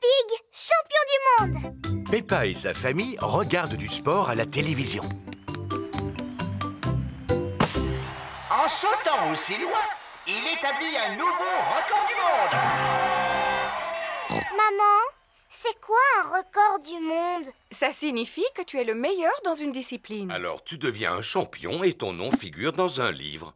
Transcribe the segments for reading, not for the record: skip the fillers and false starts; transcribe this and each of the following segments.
Pig, champion du monde! Peppa et sa famille regardent du sport à la télévision. En sautant aussi loin, il établit un nouveau record du monde. Maman, c'est quoi un record du monde? Ça signifie que tu es le meilleur dans une discipline. Alors tu deviens un champion et ton nom figure dans un livre.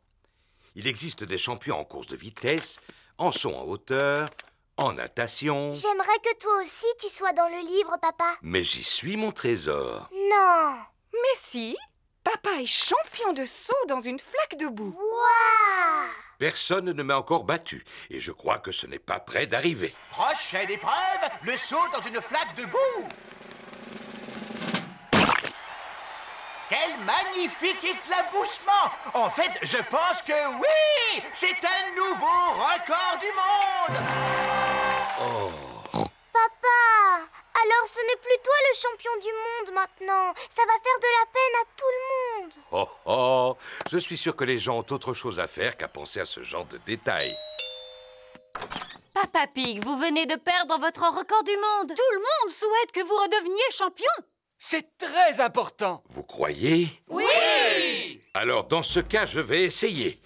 Il existe des champions en course de vitesse, en saut en hauteur, en natation. J'aimerais que toi aussi tu sois dans le livre, papa. Mais j'y suis, mon trésor. Non! Mais si, papa est champion de saut dans une flaque de boue. Waouh! Personne ne m'a encore battu et je crois que ce n'est pas près d'arriver. Prochaine épreuve, le saut dans une flaque de boue. Quel magnifique éclaboussement! En fait, je pense que oui! C'est un nouveau record du monde! Papa! Alors ce n'est plus toi le champion du monde maintenant. Ça va faire de la peine à tout le monde. Oh oh, je suis sûr que les gens ont autre chose à faire qu'à penser à ce genre de détails. Papa Pig, vous venez de perdre votre record du monde. Tout le monde souhaite que vous redeveniez champion. C'est très important. Vous croyez? Oui! Alors dans ce cas, je vais essayer.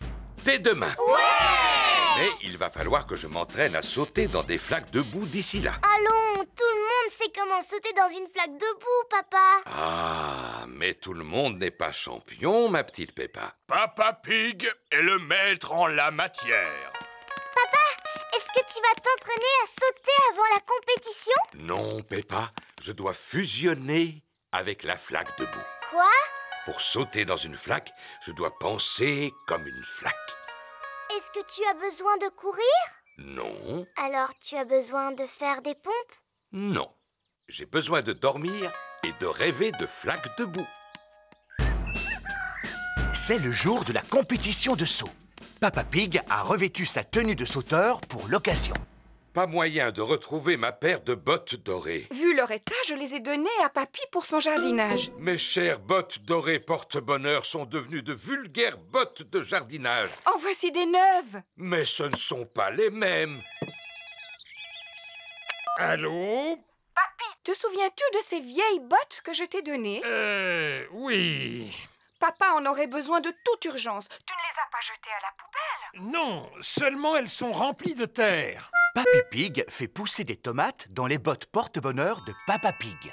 Dès demain. Ouais! Mais il va falloir que je m'entraîne à sauter dans des flaques de boue d'ici là. Allons, tout le monde sait comment sauter dans une flaque de boue, papa. Ah, mais tout le monde n'est pas champion, ma petite Peppa. Papa Pig est le maître en la matière. Est-ce que tu vas t'entraîner à sauter avant la compétition? Non, Peppa, je dois fusionner avec la flaque de boue. Quoi? Pour sauter dans une flaque, je dois penser comme une flaque. Est-ce que tu as besoin de courir? Non, Alors tu as besoin de faire des pompes? non. J'ai besoin de dormir et de rêver de flaques de boue. C'est le jour de la compétition de saut. Peppa Pig a revêtu sa tenue de sauteur pour l'occasion. Pas moyen de retrouver ma paire de bottes dorées. Vu leur état, je les ai données à Papy pour son jardinage. Mes chères bottes dorées porte-bonheur sont devenues de vulgaires bottes de jardinage. En voici des neuves. Mais ce ne sont pas les mêmes. Allô? Te souviens-tu de ces vieilles bottes que je t'ai données? Oui. Papa en aurait besoin de toute urgence. Tu ne les as pas jetées à la poubelle? Non, seulement elles sont remplies de terre. Papy Pig fait pousser des tomates dans les bottes porte-bonheur de Peppa Pig.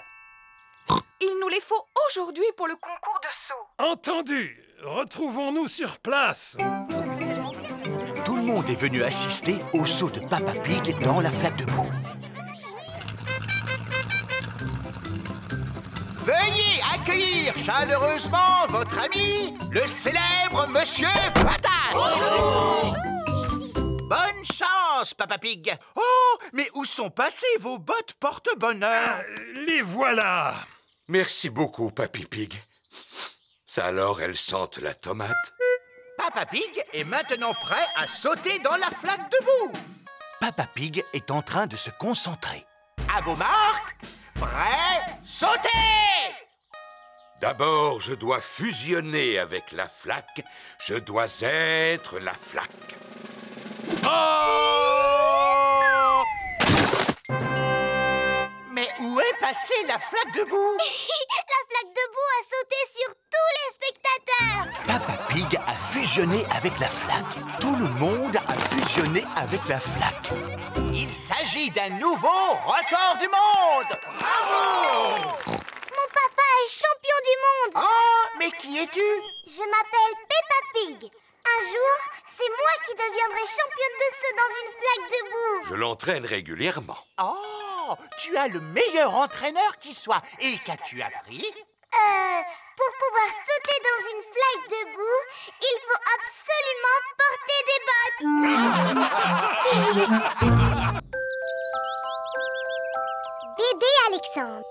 Il nous les faut aujourd'hui pour le concours de saut. Entendu. Retrouvons-nous sur place. Tout le monde est venu assister au saut de Peppa Pig dans la flaque de boue. Veuillez accueillir chaleureusement votre ami, le célèbre Monsieur Patate. Bonne chance, Peppa Pig. Oh, mais où sont passées vos bottes porte-bonheur? Les voilà. Merci beaucoup, Papy Pig. Ça alors, elles sentent la tomate? Peppa Pig est maintenant prêt à sauter dans la flaque de boue. Peppa Pig est en train de se concentrer. À vos marques, prêt, sautez! D'abord, je dois fusionner avec la flaque. Je dois être la flaque. Oh! Mais où est passée la flaque de boue? La flaque de boue a sauté sur tous les spectateurs. Peppa Pig a fusionné avec la flaque. Tout le monde a fusionné avec la flaque. Il s'agit d'un nouveau record du monde. Mon papa est champion du monde. Oh, mais qui es-tu? Je m'appelle Peppa Pig. Un jour, c'est moi qui deviendrai championne de saut dans une flaque de boue. Je l'entraîne régulièrement. Oh, tu as le meilleur entraîneur qui soit. Et qu'as-tu appris? Pour pouvoir sauter dans une flaque de boue, il faut absolument porter des bottes. Bébé Alexandre.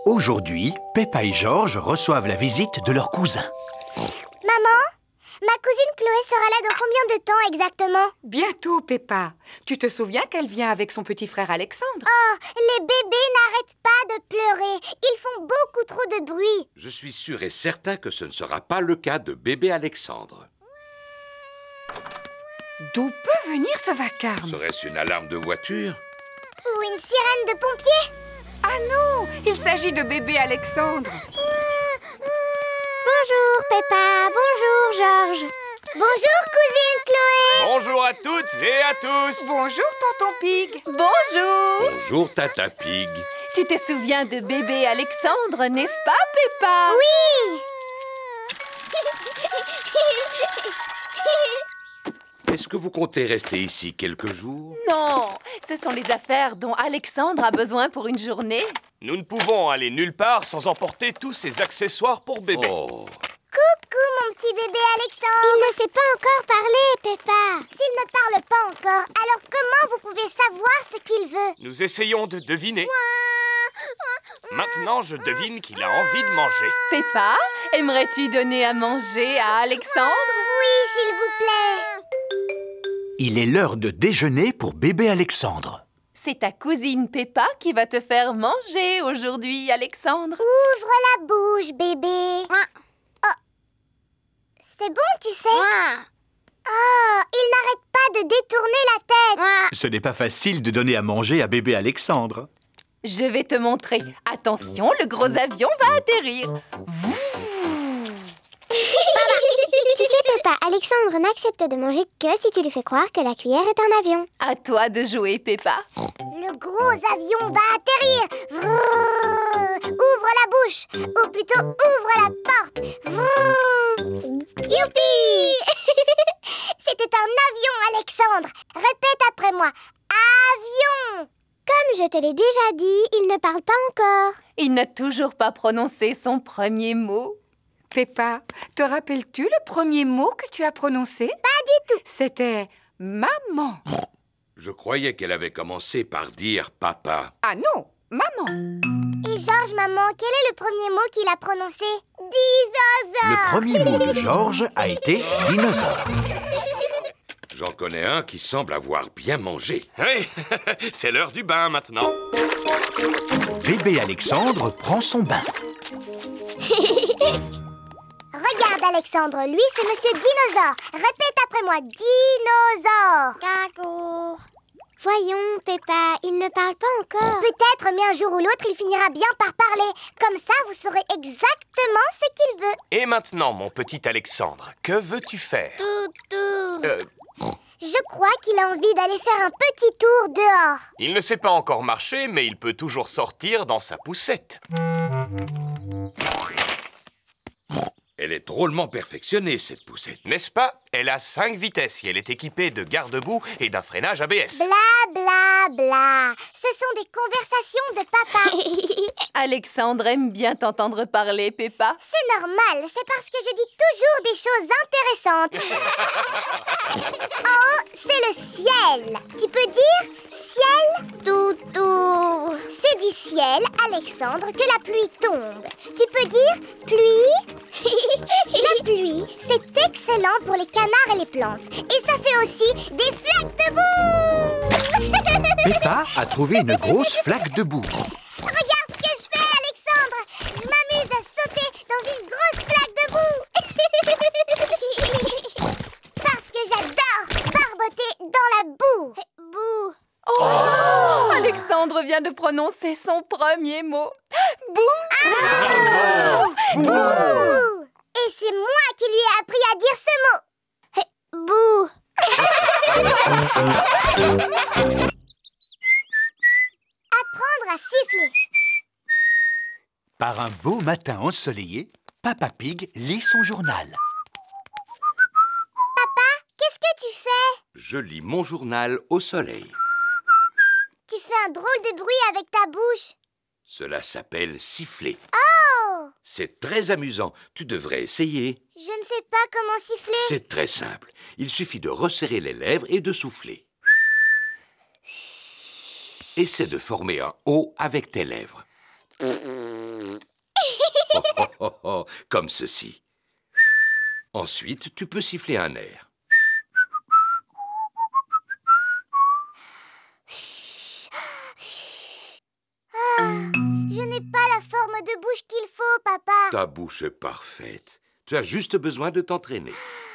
Aujourd'hui, Peppa et George reçoivent la visite de leur cousin. Maman, ma cousine Chloé sera là dans combien de temps exactement? Bientôt, Peppa. Tu te souviens qu'elle vient avec son petit frère Alexandre? Oh, les bébés n'arrêtent pas de pleurer. Ils font beaucoup trop de bruit. Je suis sûr et certain que ce ne sera pas le cas de bébé Alexandre. D'où peut venir ce vacarme? Serait-ce une alarme de voiture? Ou une sirène de pompier? Ah non, il s'agit de bébé Alexandre. Bonjour Peppa, bonjour Georges. Bonjour cousine Chloé. Bonjour à toutes et à tous. Bonjour, tonton Pig. Bonjour! Bonjour, Tata Pig. Tu te souviens de bébé Alexandre, n'est-ce pas, Peppa? Oui. Est-ce que vous comptez rester ici quelques jours? Non, ce sont les affaires dont Alexandre a besoin pour une journée. Nous ne pouvons aller nulle part sans emporter tous ces accessoires pour bébé. Oh, Coucou mon petit bébé Alexandre. Il ne sait pas encore parler, Peppa. S'il ne parle pas encore, alors comment vous pouvez savoir ce qu'il veut? Nous essayons de deviner. Maintenant, je devine qu'il a envie de manger. Peppa, aimerais-tu donner à manger à Alexandre? Oui, s'il vous plaît. Il est l'heure de déjeuner pour bébé Alexandre. C'est ta cousine Peppa qui va te faire manger aujourd'hui, Alexandre. Ouvre la bouche, bébé. Oh. C'est bon, tu sais. Oh, il n'arrête pas de détourner la tête. Ce n'est pas facile de donner à manger à bébé Alexandre. Je vais te montrer. Attention, le gros avion va atterrir. Tu sais, Peppa, Alexandre n'accepte de manger que si tu lui fais croire que la cuillère est un avion. À toi de jouer, Peppa. Le gros avion va atterrir. Vrrr. Ouvre la bouche. Ou plutôt, ouvre la porte. Vrrr. Youpi. C'était un avion, Alexandre. Répète après moi. Avion. Comme je te l'ai déjà dit, il ne parle pas encore. Il n'a toujours pas prononcé son premier mot. Peppa, te rappelles-tu le premier mot que tu as prononcé? Pas du tout. C'était maman. je croyais qu'elle avait commencé par dire papa. Ah non, maman. Et Georges, maman, quel est le premier mot qu'il a prononcé? Dinosaure. Le premier mot de Georges a été dinosaure. J'en connais un qui semble avoir bien mangé. Oui, c'est l'heure du bain maintenant. Bébé Alexandre prend son bain. Regarde, Alexandre, lui, c'est Monsieur Dinosaure. Répète après moi, dinosaure. Cacou. Voyons, Peppa, il ne parle pas encore. Peut-être, mais un jour ou l'autre, il finira bien par parler. Comme ça, vous saurez exactement ce qu'il veut. Et maintenant, mon petit Alexandre, que veux-tu faire? Toutou. Je crois qu'il a envie d'aller faire un petit tour dehors. Il ne sait pas encore marcher, mais il peut toujours sortir dans sa poussette. Elle est drôlement perfectionnée, cette poussette. N'est-ce pas? Elle a 5 vitesses et elle est équipée de garde-boue et d'un freinage ABS. Bla bla bla. Ce sont des conversations de papa. Alexandre aime bien t'entendre parler, Peppa. C'est normal, c'est parce que je dis toujours des choses intéressantes. En haut, c'est le ciel. Tu peux dire ciel, toutou. C'est du ciel, Alexandre, que la pluie tombe. Tu peux dire pluie. La pluie, c'est excellent pour les canards et les plantes. Et ça fait aussi des flaques de boue. Peppa a trouvé une grosse flaque de boue. Regarde ce que je fais, Alexandre. Je m'amuse à sauter dans une grosse flaque de boue. Parce que j'adore barboter dans la boue. Boue. Oh, Alexandre vient de prononcer son premier mot. Bouh! Bouh. Et c'est moi qui lui ai appris à dire ce mot. Bouh. Apprendre à siffler. Par un beau matin ensoleillé, Papa Pig lit son journal. Papa, qu'est-ce que tu fais? Je lis mon journal au soleil. Tu fais un drôle de bruit avec ta bouche. Cela s'appelle siffler. Oh! C'est très amusant. Tu devrais essayer. Je ne sais pas comment siffler. C'est très simple. Il suffit de resserrer les lèvres et de souffler. Essaie de former un O avec tes lèvres. Comme ceci. Ensuite, tu peux siffler un air. Je n'ai pas la forme de bouche qu'il faut, papa. Ta bouche est parfaite. Tu as juste besoin de t'entraîner.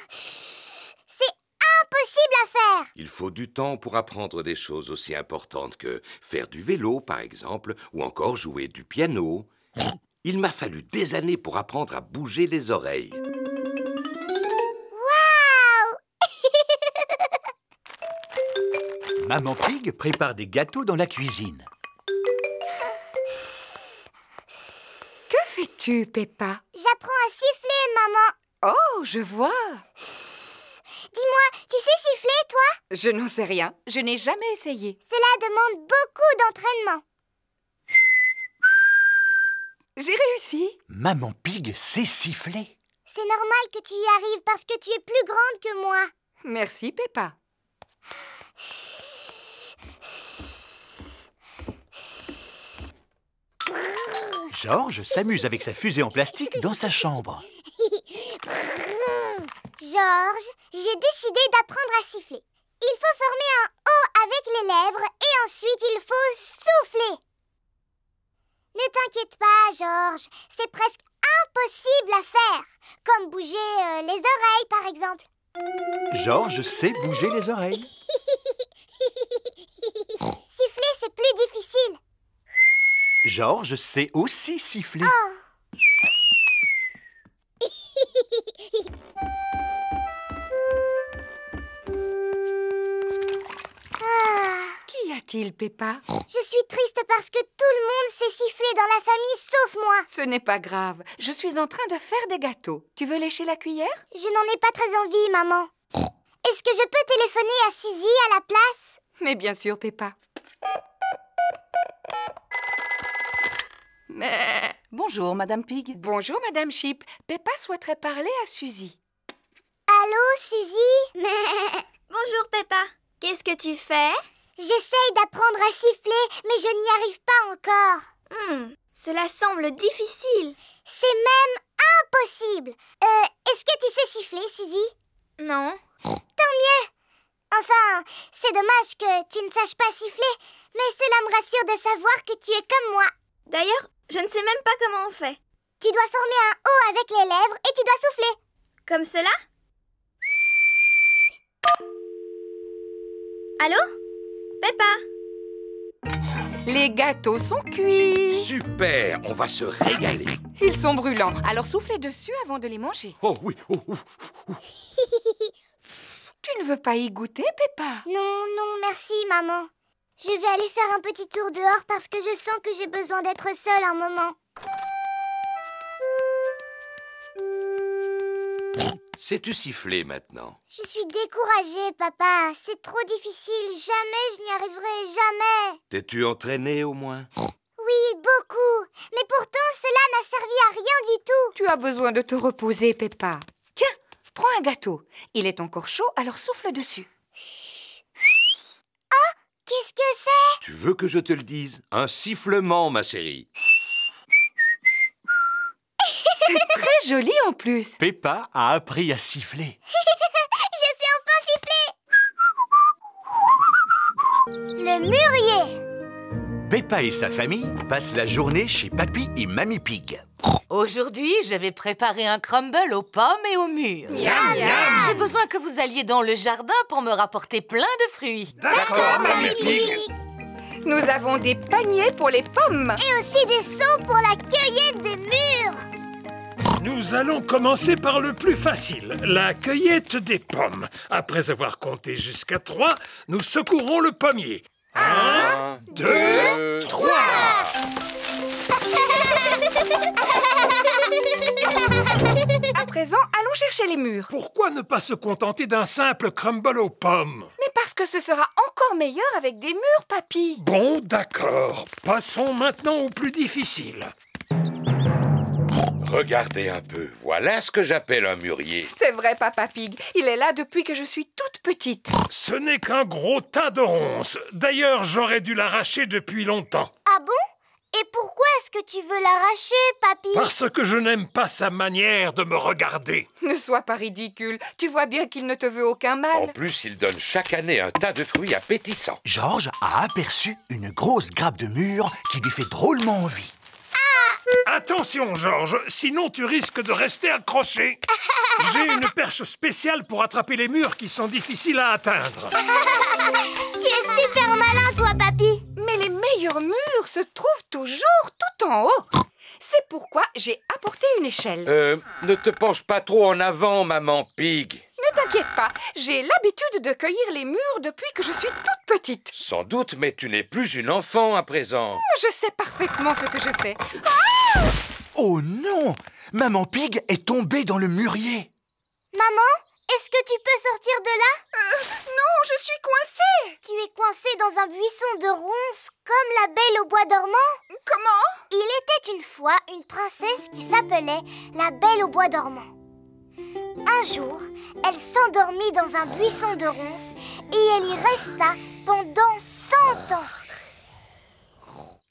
C'est impossible à faire. Il faut du temps pour apprendre des choses aussi importantes que faire du vélo, par exemple, ou encore jouer du piano. Il m'a fallu des années pour apprendre à bouger les oreilles. Waouh! Maman Pig prépare des gâteaux dans la cuisine. Que fais-tu, Peppa? J'apprends à siffler, maman. Oh, je vois. Dis-moi, tu sais siffler, toi? Je n'en sais rien. Je n'ai jamais essayé. Cela demande beaucoup d'entraînement. J'ai réussi. Maman Pig sait siffler. C'est normal que tu y arrives parce que tu es plus grande que moi. Merci, Peppa. Georges s'amuse avec sa fusée en plastique dans sa chambre. Georges, j'ai décidé d'apprendre à siffler. Il faut former un O avec les lèvres et ensuite il faut souffler. Ne t'inquiète pas, Georges, c'est presque impossible à faire. Comme bouger les oreilles, par exemple. Georges sait bouger les oreilles. Siffler, c'est plus difficile. Georges sait aussi siffler. Qu'y a-t-il, Peppa? Je suis triste parce que tout le monde sait siffler dans la famille sauf moi. Ce n'est pas grave. Je suis en train de faire des gâteaux. Tu veux lécher la cuillère? Je n'en ai pas très envie, maman. Est-ce que je peux téléphoner à Suzy à la place? Mais bien sûr, Peppa. Bonjour, Madame Pig. Bonjour, Madame Sheep. Peppa souhaiterait parler à Suzy. Allô, Suzy? Bonjour Peppa, qu'est-ce que tu fais? J'essaye d'apprendre à siffler, mais je n'y arrive pas encore. Cela semble difficile. C'est même impossible. Est-ce que tu sais siffler, Suzy? Non. Tant mieux. Enfin, c'est dommage que tu ne saches pas siffler, mais cela me rassure de savoir que tu es comme moi. D'ailleurs, je ne sais même pas comment on fait. Tu dois former un O avec les lèvres et tu dois souffler. Comme cela? Allô? Peppa? Les gâteaux sont cuits. Super, on va se régaler. Ils sont brûlants, alors soufflez dessus avant de les manger. Oh oui, Tu ne veux pas y goûter, Peppa? Non, merci, maman. Je vais aller faire un petit tour dehors parce que je sens que j'ai besoin d'être seule un moment. Sais-tu siffler maintenant? Je suis découragée, papa. C'est trop difficile. Jamais je n'y arriverai, jamais. T'es-tu entraîné au moins? Oui, beaucoup. Mais pourtant, cela n'a servi à rien du tout. Tu as besoin de te reposer, Peppa. Tiens, prends un gâteau. Il est encore chaud, alors souffle dessus. Oh, qu'est-ce que c'est? Tu veux que je te le dise? Un sifflement, ma chérie. C'est très joli en plus. Peppa a appris à siffler. Je sais enfin siffler. Le mûrier. Peppa et sa famille passent la journée chez Papy et Mamie Pig. Aujourd'hui, je vais préparer un crumble aux pommes et aux mûres. Miam, miam. J'ai besoin que vous alliez dans le jardin pour me rapporter plein de fruits. D'accord, Mamie Pig. Nous avons des paniers pour les pommes. Et aussi des seaux pour la cueillette des mûres. Nous allons commencer par le plus facile, la cueillette des pommes. Après avoir compté jusqu'à 3, nous secourons le pommier. 1, 2, 3. À présent, allons chercher les mûres. Pourquoi ne pas se contenter d'un simple crumble aux pommes? Mais parce que ce sera encore meilleur avec des mûres, papy. Bon, d'accord. Passons maintenant au plus difficile. Regardez un peu, voilà ce que j'appelle un mûrier. C'est vrai, Papa Pig. Il est là depuis que je suis toute petite. Ce n'est qu'un gros tas de ronces. D'ailleurs, j'aurais dû l'arracher depuis longtemps. Ah bon? Et pourquoi est-ce que tu veux l'arracher, papy? Parce que je n'aime pas sa manière de me regarder. Ne sois pas ridicule. Tu vois bien qu'il ne te veut aucun mal. En plus, il donne chaque année un tas de fruits appétissants. Georges a aperçu une grosse grappe de mûres qui lui fait drôlement envie. Attention, Georges, sinon tu risques de rester accroché. J'ai une perche spéciale pour attraper les murs qui sont difficiles à atteindre. Tu es super malin, toi, papy. Mais les meilleurs murs se trouvent toujours tout en haut. C'est pourquoi j'ai apporté une échelle. Ne te penche pas trop en avant, maman Pig. Ne t'inquiète pas, j'ai l'habitude de cueillir les murs depuis que je suis toute petite. Sans doute, mais tu n'es plus une enfant à présent. Je sais parfaitement ce que je fais. Oh non! Maman Pig est tombée dans le mûrier. Maman, est-ce que tu peux sortir de là? Non, je suis coincée. Tu es coincée dans un buisson de ronces comme la Belle au bois dormant? Comment? Il était une fois une princesse qui s'appelait la Belle au bois dormant. Un jour, elle s'endormit dans un buisson de ronces et elle y resta pendant 100 ans.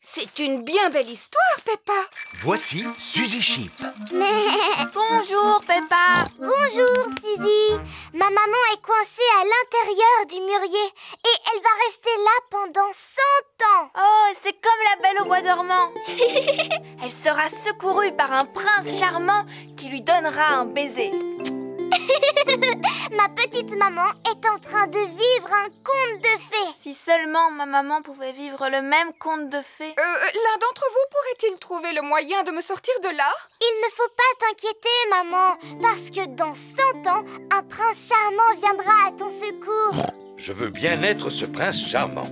C'est une bien belle histoire, Peppa. Voici Suzy Sheep. Bonjour, Peppa. Bonjour, Suzy. Ma maman est coincée à l'intérieur du mûrier et elle va rester là pendant 100 ans. Oh, c'est comme la Belle au bois dormant. Elle sera secourue par un prince charmant qui lui donnera un baiser. Ma petite maman est en train de vivre un conte de fées. Si seulement ma maman pouvait vivre le même conte de fées. L'un d'entre vous pourrait-il trouver le moyen de me sortir de là? Il ne faut pas t'inquiéter, maman, parce que dans 100 ans, un prince charmant viendra à ton secours. Je veux bien être ce prince charmant.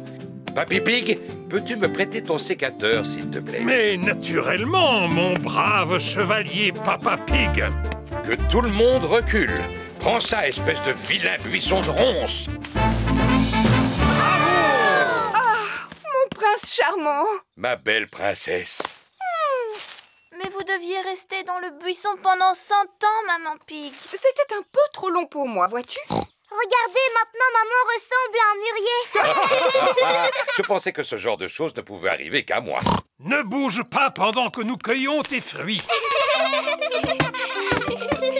Papy Pig, peux-tu me prêter ton sécateur, s'il te plaît? Mais naturellement, mon brave chevalier Papa Pig. Que tout le monde recule. Prends ça, espèce de vilain buisson de ronces. Mon prince charmant. Ma belle princesse. Mais vous deviez rester dans le buisson pendant 100 ans, maman Pig. C'était un peu trop long pour moi, vois-tu? Regardez, maintenant, maman ressemble à un mûrier. Je pensais que ce genre de choses ne pouvait arriver qu'à moi. Ne bouge pas pendant que nous cueillons tes fruits.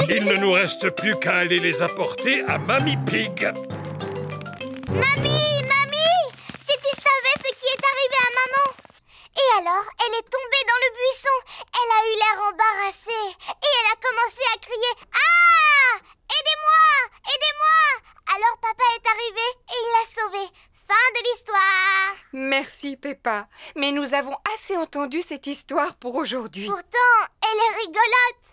Il ne nous reste plus qu'à aller les apporter à Mamie Pig. Mamie, si tu savais ce qui est arrivé à maman. Et alors, elle est tombée dans le buisson. Elle a eu l'air embarrassée. Et elle a commencé à crier « Ah! Aidez-moi! Aidez-moi !» Alors papa est arrivé et il l'a sauvée. Fin de l'histoire. Merci, Peppa. Mais nous avons assez entendu cette histoire pour aujourd'hui. Pourtant, elle est rigolote.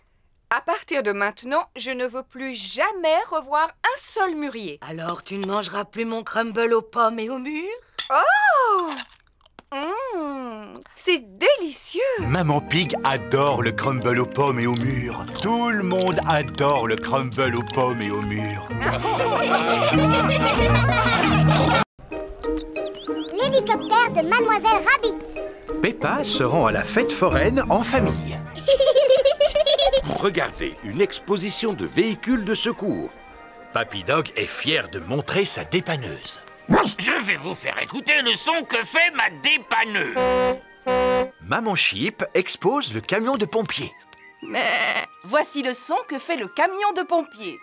À partir de maintenant, je ne veux plus jamais revoir un seul mûrier. Alors, tu ne mangeras plus mon crumble aux pommes et au mûr? Oh! C'est délicieux! Maman Pig adore le crumble aux pommes et au mûr. Tout le monde adore le crumble aux pommes et au mûr. L'hélicoptère de Mademoiselle Rabbit. Peppa se rend à la fête foraine en famille. Regardez, une exposition de véhicules de secours. Papy Dog est fier de montrer sa dépanneuse. Je vais vous faire écouter le son que fait ma dépanneuse. Maman Sheep expose le camion de pompiers. Voici le son que fait le camion de pompiers.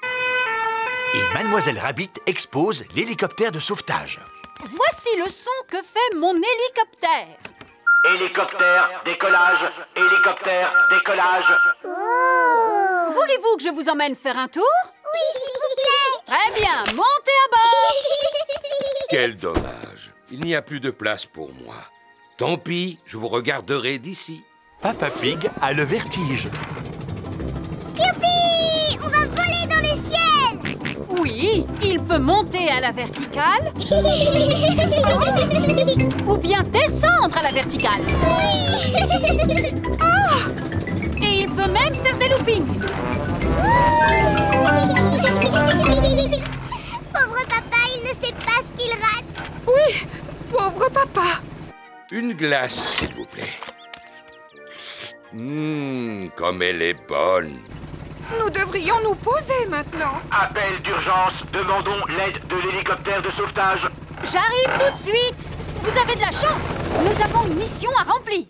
Et Mademoiselle Rabbit expose l'hélicoptère de sauvetage. Voici le son que fait mon hélicoptère. Hélicoptère, décollage. Hélicoptère, décollage. Oh! Voulez-vous que je vous emmène faire un tour? Oui, s'il vous plaît. Très bien, montez à bord. Quel dommage. Il n'y a plus de place pour moi. Tant pis, je vous regarderai d'ici. Papa Pig a le vertige. Youpi! On va voler dans le ciel. Oui, il peut monter à la verticale ou bien descendre à la verticale. Et il peut même faire des loopings. Pauvre papa, il ne sait pas ce qu'il rate. Oui, pauvre papa. Une glace, s'il vous plaît. Comme elle est bonne. Nous devrions nous poser maintenant. Appel d'urgence. Demandons l'aide de l'hélicoptère de sauvetage. J'arrive tout de suite. Vous avez de la chance. Nous avons une mission à remplir.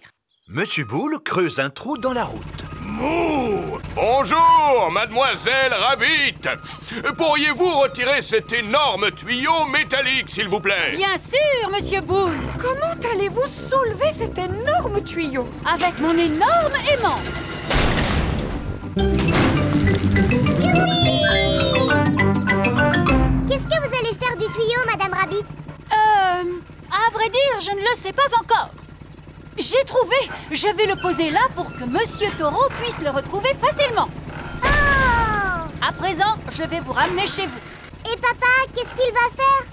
Monsieur Boule creuse un trou dans la route. Mouh! Bonjour, mademoiselle Rabbit. Pourriez-vous retirer cet énorme tuyau métallique, s'il vous plaît? Bien sûr, Monsieur Boule. Comment allez-vous soulever cet énorme tuyau? Avec mon énorme aimant. Qu'est-ce que vous allez faire du tuyau, Madame Rabbit? À vrai dire, je ne le sais pas encore. J'ai trouvé. Je vais le poser là pour que Monsieur Taureau puisse le retrouver facilement. Oh! À présent, je vais vous ramener chez vous. Et papa, qu'est-ce qu'il va faire?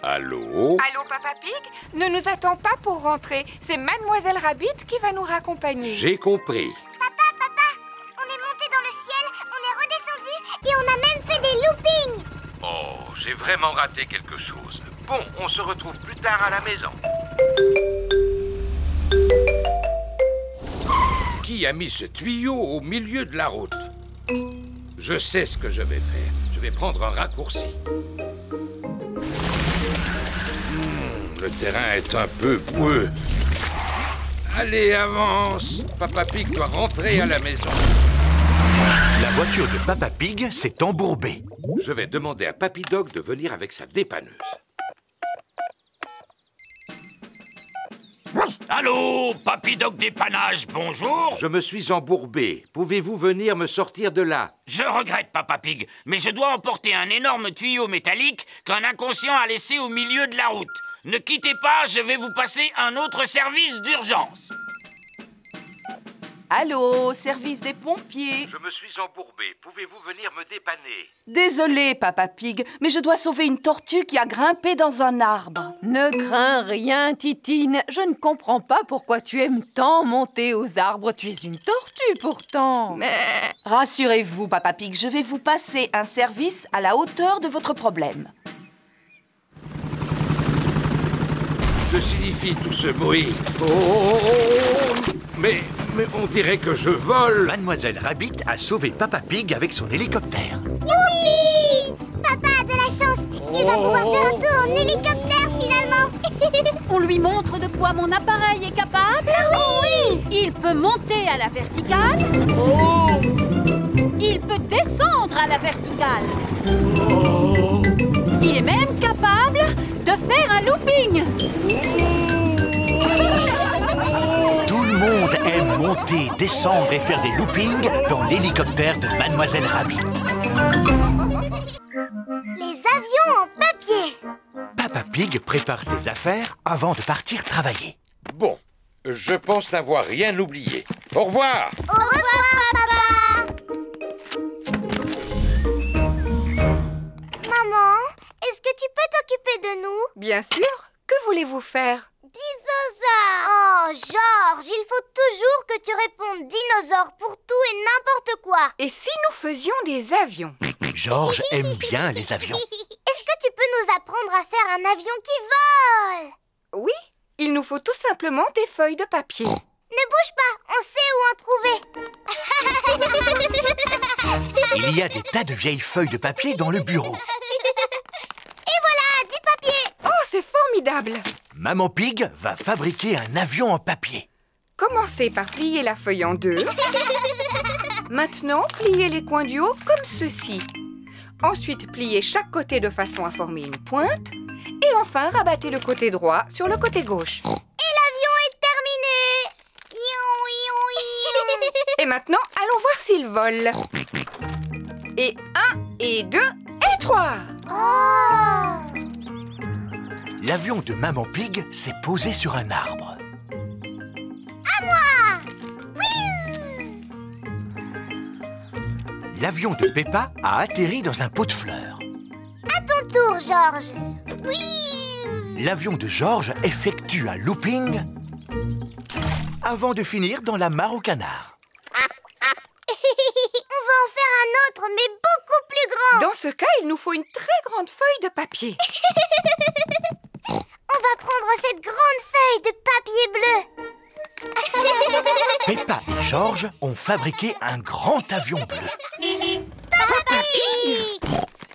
Allô? Allô, Papa Pig? Ne nous attends pas pour rentrer. C'est Mademoiselle Rabbit qui va nous raccompagner. J'ai compris. Papa, on est monté dans le ciel, on est redescendu et on a même fait des loopings. Oh, j'ai vraiment raté quelque chose. Bon, on se retrouve plus tard à la maison. Qui a mis ce tuyau au milieu de la route? Je sais ce que je vais faire. Je vais prendre un raccourci. Le terrain est un peu boueux. Allez, avance. Papa Pig doit rentrer à la maison. La voiture de Papa Pig s'est embourbée. Je vais demander à Papy Dog de venir avec sa dépanneuse. Allô, Papy Dog Dépannage, bonjour. Je me suis embourbé. Pouvez-vous venir me sortir de là? Je regrette, Papa Pig, mais je dois emporter un énorme tuyau métallique qu'un inconscient a laissé au milieu de la route. Ne quittez pas, je vais vous passer un autre service d'urgence. Allô, service des pompiers. Je me suis embourbé. Pouvez-vous venir me dépanner? Désolé, Papa Pig, mais je dois sauver une tortue qui a grimpé dans un arbre. Ne crains rien, Titine. Je ne comprends pas pourquoi tu aimes tant monter aux arbres. Tu es une tortue, pourtant. Rassurez-vous, Papa Pig, je vais vous passer un service à la hauteur de votre problème. Que signifie tout ce bruit? Oh! Mais on dirait que je vole. Mademoiselle Rabbit a sauvé Papa Pig avec son hélicoptère. Youpi! Papa a de la chance. Il va pouvoir faire un tour en hélicoptère, finalement. On lui montre de quoi mon appareil est capable. Oui! Il peut monter à la verticale. Il peut descendre à la verticale. Il est même capable de faire un looping. Tout le monde aime monter, descendre et faire des loopings dans l'hélicoptère de Mademoiselle Rabbit. Les avions en papier. Papa Pig prépare ses affaires avant de partir travailler. Bon, je pense n'avoir rien oublié. Au revoir. Au revoir, papa. Maman, est-ce que tu peux t'occuper de nous? Bien sûr. Que voulez-vous faire? Dinosaure. Oh, Georges, il faut toujours que tu répondes dinosaure pour tout et n'importe quoi. Et si nous faisions des avions? Georges aime bien les avions. Est-ce que tu peux nous apprendre à faire un avion qui vole? Oui, il nous faut tout simplement des feuilles de papier. Ne bouge pas, on sait où en trouver. Il y a des tas de vieilles feuilles de papier dans le bureau. Et voilà, du papier. Oh, c'est formidable. Maman Pig va fabriquer un avion en papier. Commencez par plier la feuille en deux. Maintenant, pliez les coins du haut comme ceci. Ensuite, pliez chaque côté de façon à former une pointe. Et enfin, rabattez le côté droit sur le côté gauche. Et l'avion est terminé. Et maintenant, allons voir s'il vole. Et 1, et 2, et 3. Oh! L'avion de Maman Pig s'est posé sur un arbre. À moi! L'avion de Peppa a atterri dans un pot de fleurs. À ton tour, Georges. Oui! L'avion de Georges effectue un looping avant de finir dans la mare au canard. On va en faire un autre, mais beaucoup plus grand. Dans ce cas, il nous faut une très grande feuille de papier. On va prendre cette grande feuille de papier bleu. Peppa et Georges ont fabriqué un grand avion bleu. Papa Pig!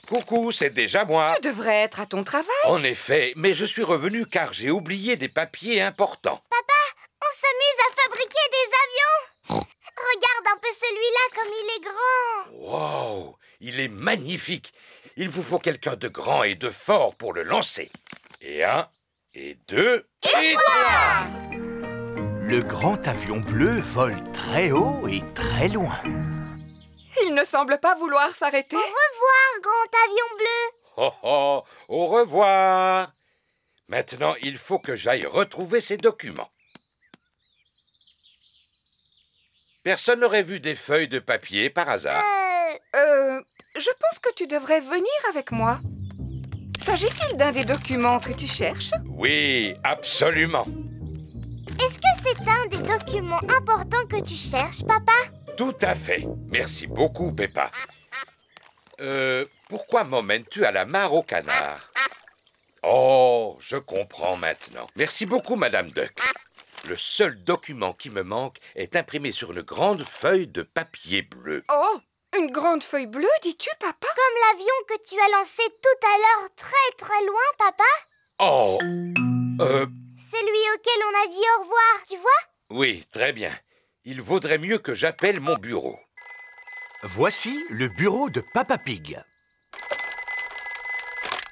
Coucou, c'est déjà moi. Tu devrais être à ton travail. En effet, mais je suis revenu car j'ai oublié des papiers importants. Papa, on on s'amuse à fabriquer des avions. Regarde un peu celui-là comme il est grand. Wow, il est magnifique. Il vous faut quelqu'un de grand et de fort pour le lancer. Et 1, et 2, et 3. Le grand avion bleu vole très haut et très loin. Il ne semble pas vouloir s'arrêter. Au revoir, grand avion bleu. Oh oh, au revoir. Maintenant, il faut que j'aille retrouver ces documents. Personne n'aurait vu des feuilles de papier par hasard? Je pense que tu devrais venir avec moi. S'agit-il d'un des documents que tu cherches? Oui, absolument. Est-ce que c'est un des documents importants que tu cherches, papa? Tout à fait. Merci beaucoup, Peppa. Pourquoi m'emmènes-tu à la mare au canard? Oh, je comprends maintenant. Merci beaucoup, Madame Duck. Le seul document qui me manque est imprimé sur une grande feuille de papier bleu. Oh, une grande feuille bleue, dis-tu, papa? Comme l'avion que tu as lancé tout à l'heure très très loin, papa? Oh, Celui auquel on a dit au revoir, tu vois? oui, très bien. Il vaudrait mieux que j'appelle mon bureau. Voici le bureau de Papa Pig.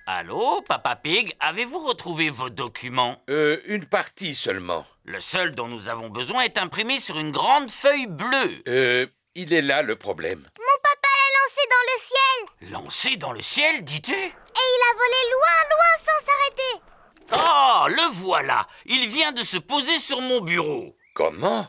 Allô, Papa Pig, avez-vous retrouvé vos documents? Une partie seulement. Le seul dont nous avons besoin est imprimé sur une grande feuille bleue. Il est là le problème. Mon papa l'a lancé dans le ciel. Lancé dans le ciel, dis-tu? Et il a volé loin, loin sans s'arrêter. Oh, le voilà! Il vient de se poser sur mon bureau. Comment?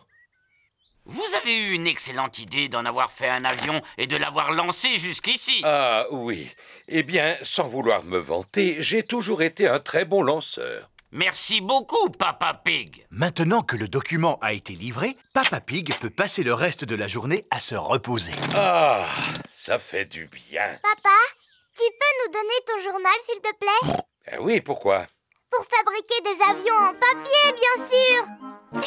Vous avez eu une excellente idée d'en avoir fait un avion et de l'avoir lancé jusqu'ici. Ah oui. Eh bien, sans vouloir me vanter, j'ai toujours été un très bon lanceur. Merci beaucoup, Papa Pig. Maintenant que le document a été livré, Papa Pig peut passer le reste de la journée à se reposer. Ah, ça fait du bien. Papa, tu peux nous donner ton journal, s'il te plaît? Oui, pourquoi? Pour fabriquer des avions en papier, bien sûr. La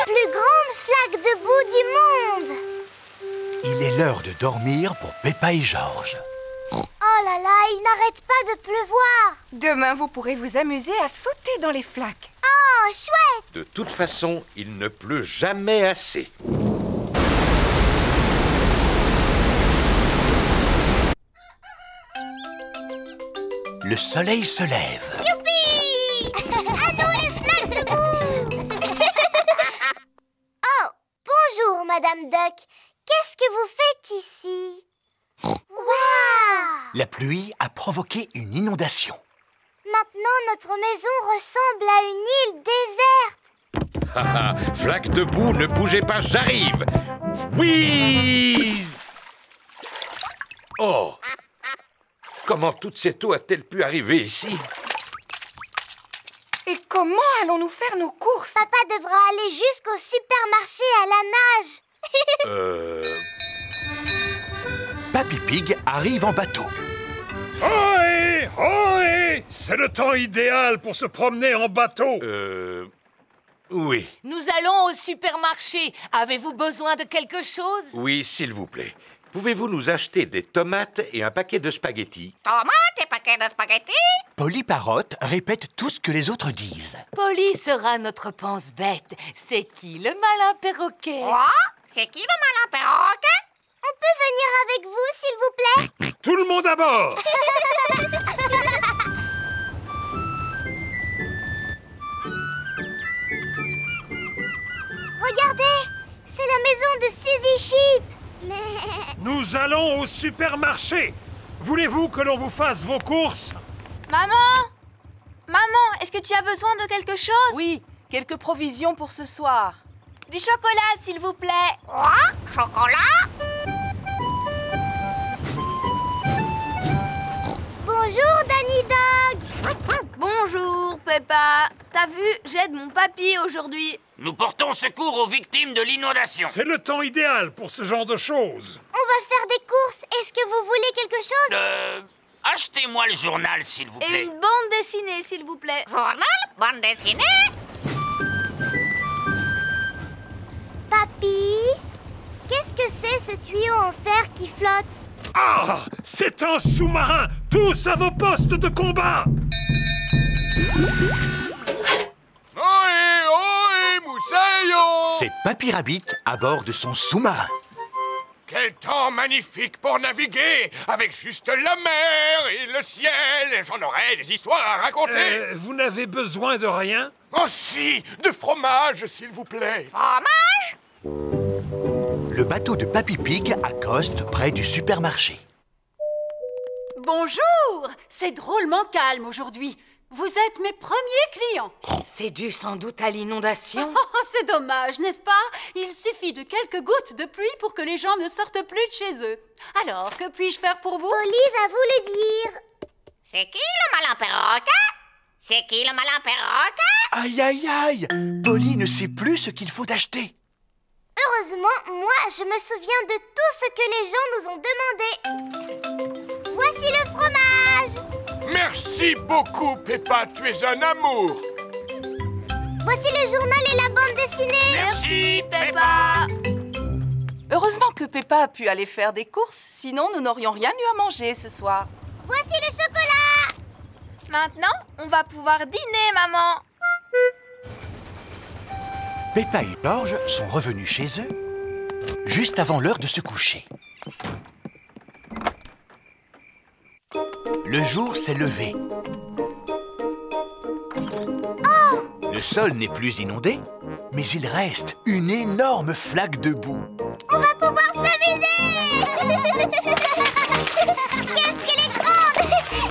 plus grande flaque de boue du monde. Il est l'heure de dormir pour Peppa et George. Oh là là, il n'arrête pas de pleuvoir. Demain, vous pourrez vous amuser à sauter dans les flaques. Oh, chouette. De toute façon, il ne pleut jamais assez. Le soleil se lève. Youpi! À nous les flaques de boue. Oh, bonjour, Madame Duck. Qu'est-ce que vous faites ici? Waouh! La pluie a provoqué une inondation. Maintenant, notre maison ressemble à une île déserte. Flaque de boue, ne bougez pas, j'arrive. Oui! Oh! Comment toute cette eau a-t-elle pu arriver ici? Et comment allons-nous faire nos courses? Papa devra aller jusqu'au supermarché à la nage. Papy Pig arrive en bateau. Ohé! Ohé! C'est le temps idéal pour se promener en bateau. Oui. Nous allons au supermarché. Avez-vous besoin de quelque chose? Oui, s'il vous plaît. Pouvez-vous nous acheter des tomates et un paquet de spaghettis? Tomates et paquets de spaghettis? Polly Parrot répète tout ce que les autres disent. Polly sera notre pense-bête. C'est qui le malin perroquet? Quoi? C'est qui le malin perroquet? On peut venir avec vous, s'il vous plaît? Tout le monde à bord! Regardez, c'est la maison de Suzy Sheep. Mais... Nous allons au supermarché. Voulez-vous que l'on vous fasse vos courses? Maman! Maman, est-ce que tu as besoin de quelque chose? Oui, quelques provisions pour ce soir. Du chocolat, s'il vous plaît. Quoi? Chocolat? Bonjour, Danny Dog. Bonjour, Peppa. T'as vu, j'aide mon papy aujourd'hui. Nous portons secours aux victimes de l'inondation. C'est le temps idéal pour ce genre de choses. On va faire des courses. Est-ce que vous voulez quelque chose? Achetez-moi le journal, s'il vous plaît. Et une bande dessinée, s'il vous plaît. Journal? Bande dessinée? Papy, qu'est-ce que c'est ce tuyau en fer qui flotte? Ah! C'est un sous-marin! Tous à vos postes de combat! Ohé, ohé, Moussaillon! C'est Papy Rabbit à bord de son sous-marin. Quel temps magnifique pour naviguer, avec juste la mer et le ciel. J'en aurais des histoires à raconter. Vous n'avez besoin de rien? Oh si, de fromage, s'il vous plaît. Fromage? Le bateau de Papy Pig accoste près du supermarché. Bonjour! C'est drôlement calme aujourd'hui. Vous êtes mes premiers clients. C'est dû sans doute à l'inondation. Oh, c'est dommage, n'est-ce pas? Il suffit de quelques gouttes de pluie pour que les gens ne sortent plus de chez eux. Alors, que puis-je faire pour vous? Polly va vous le dire. C'est qui le malin perroquet? C'est qui le malin perroquet? Aïe, aïe, aïe! Polly ne sait plus ce qu'il faut acheter. Heureusement, moi, je me souviens de tout ce que les gens nous ont demandé. Voici le fromage. Merci beaucoup, Peppa, tu es un amour. Voici le journal et la bande dessinée. Merci, Peppa. Heureusement que Peppa a pu aller faire des courses, sinon nous n'aurions rien eu à manger ce soir. Voici le chocolat. Maintenant, on va pouvoir dîner, maman. Peppa et George sont revenus chez eux juste avant l'heure de se coucher. Le jour s'est levé. Oh! Le sol n'est plus inondé, mais il reste une énorme flaque de boue. On va pouvoir s'amuser. Qu'est-ce qu'elle est grande!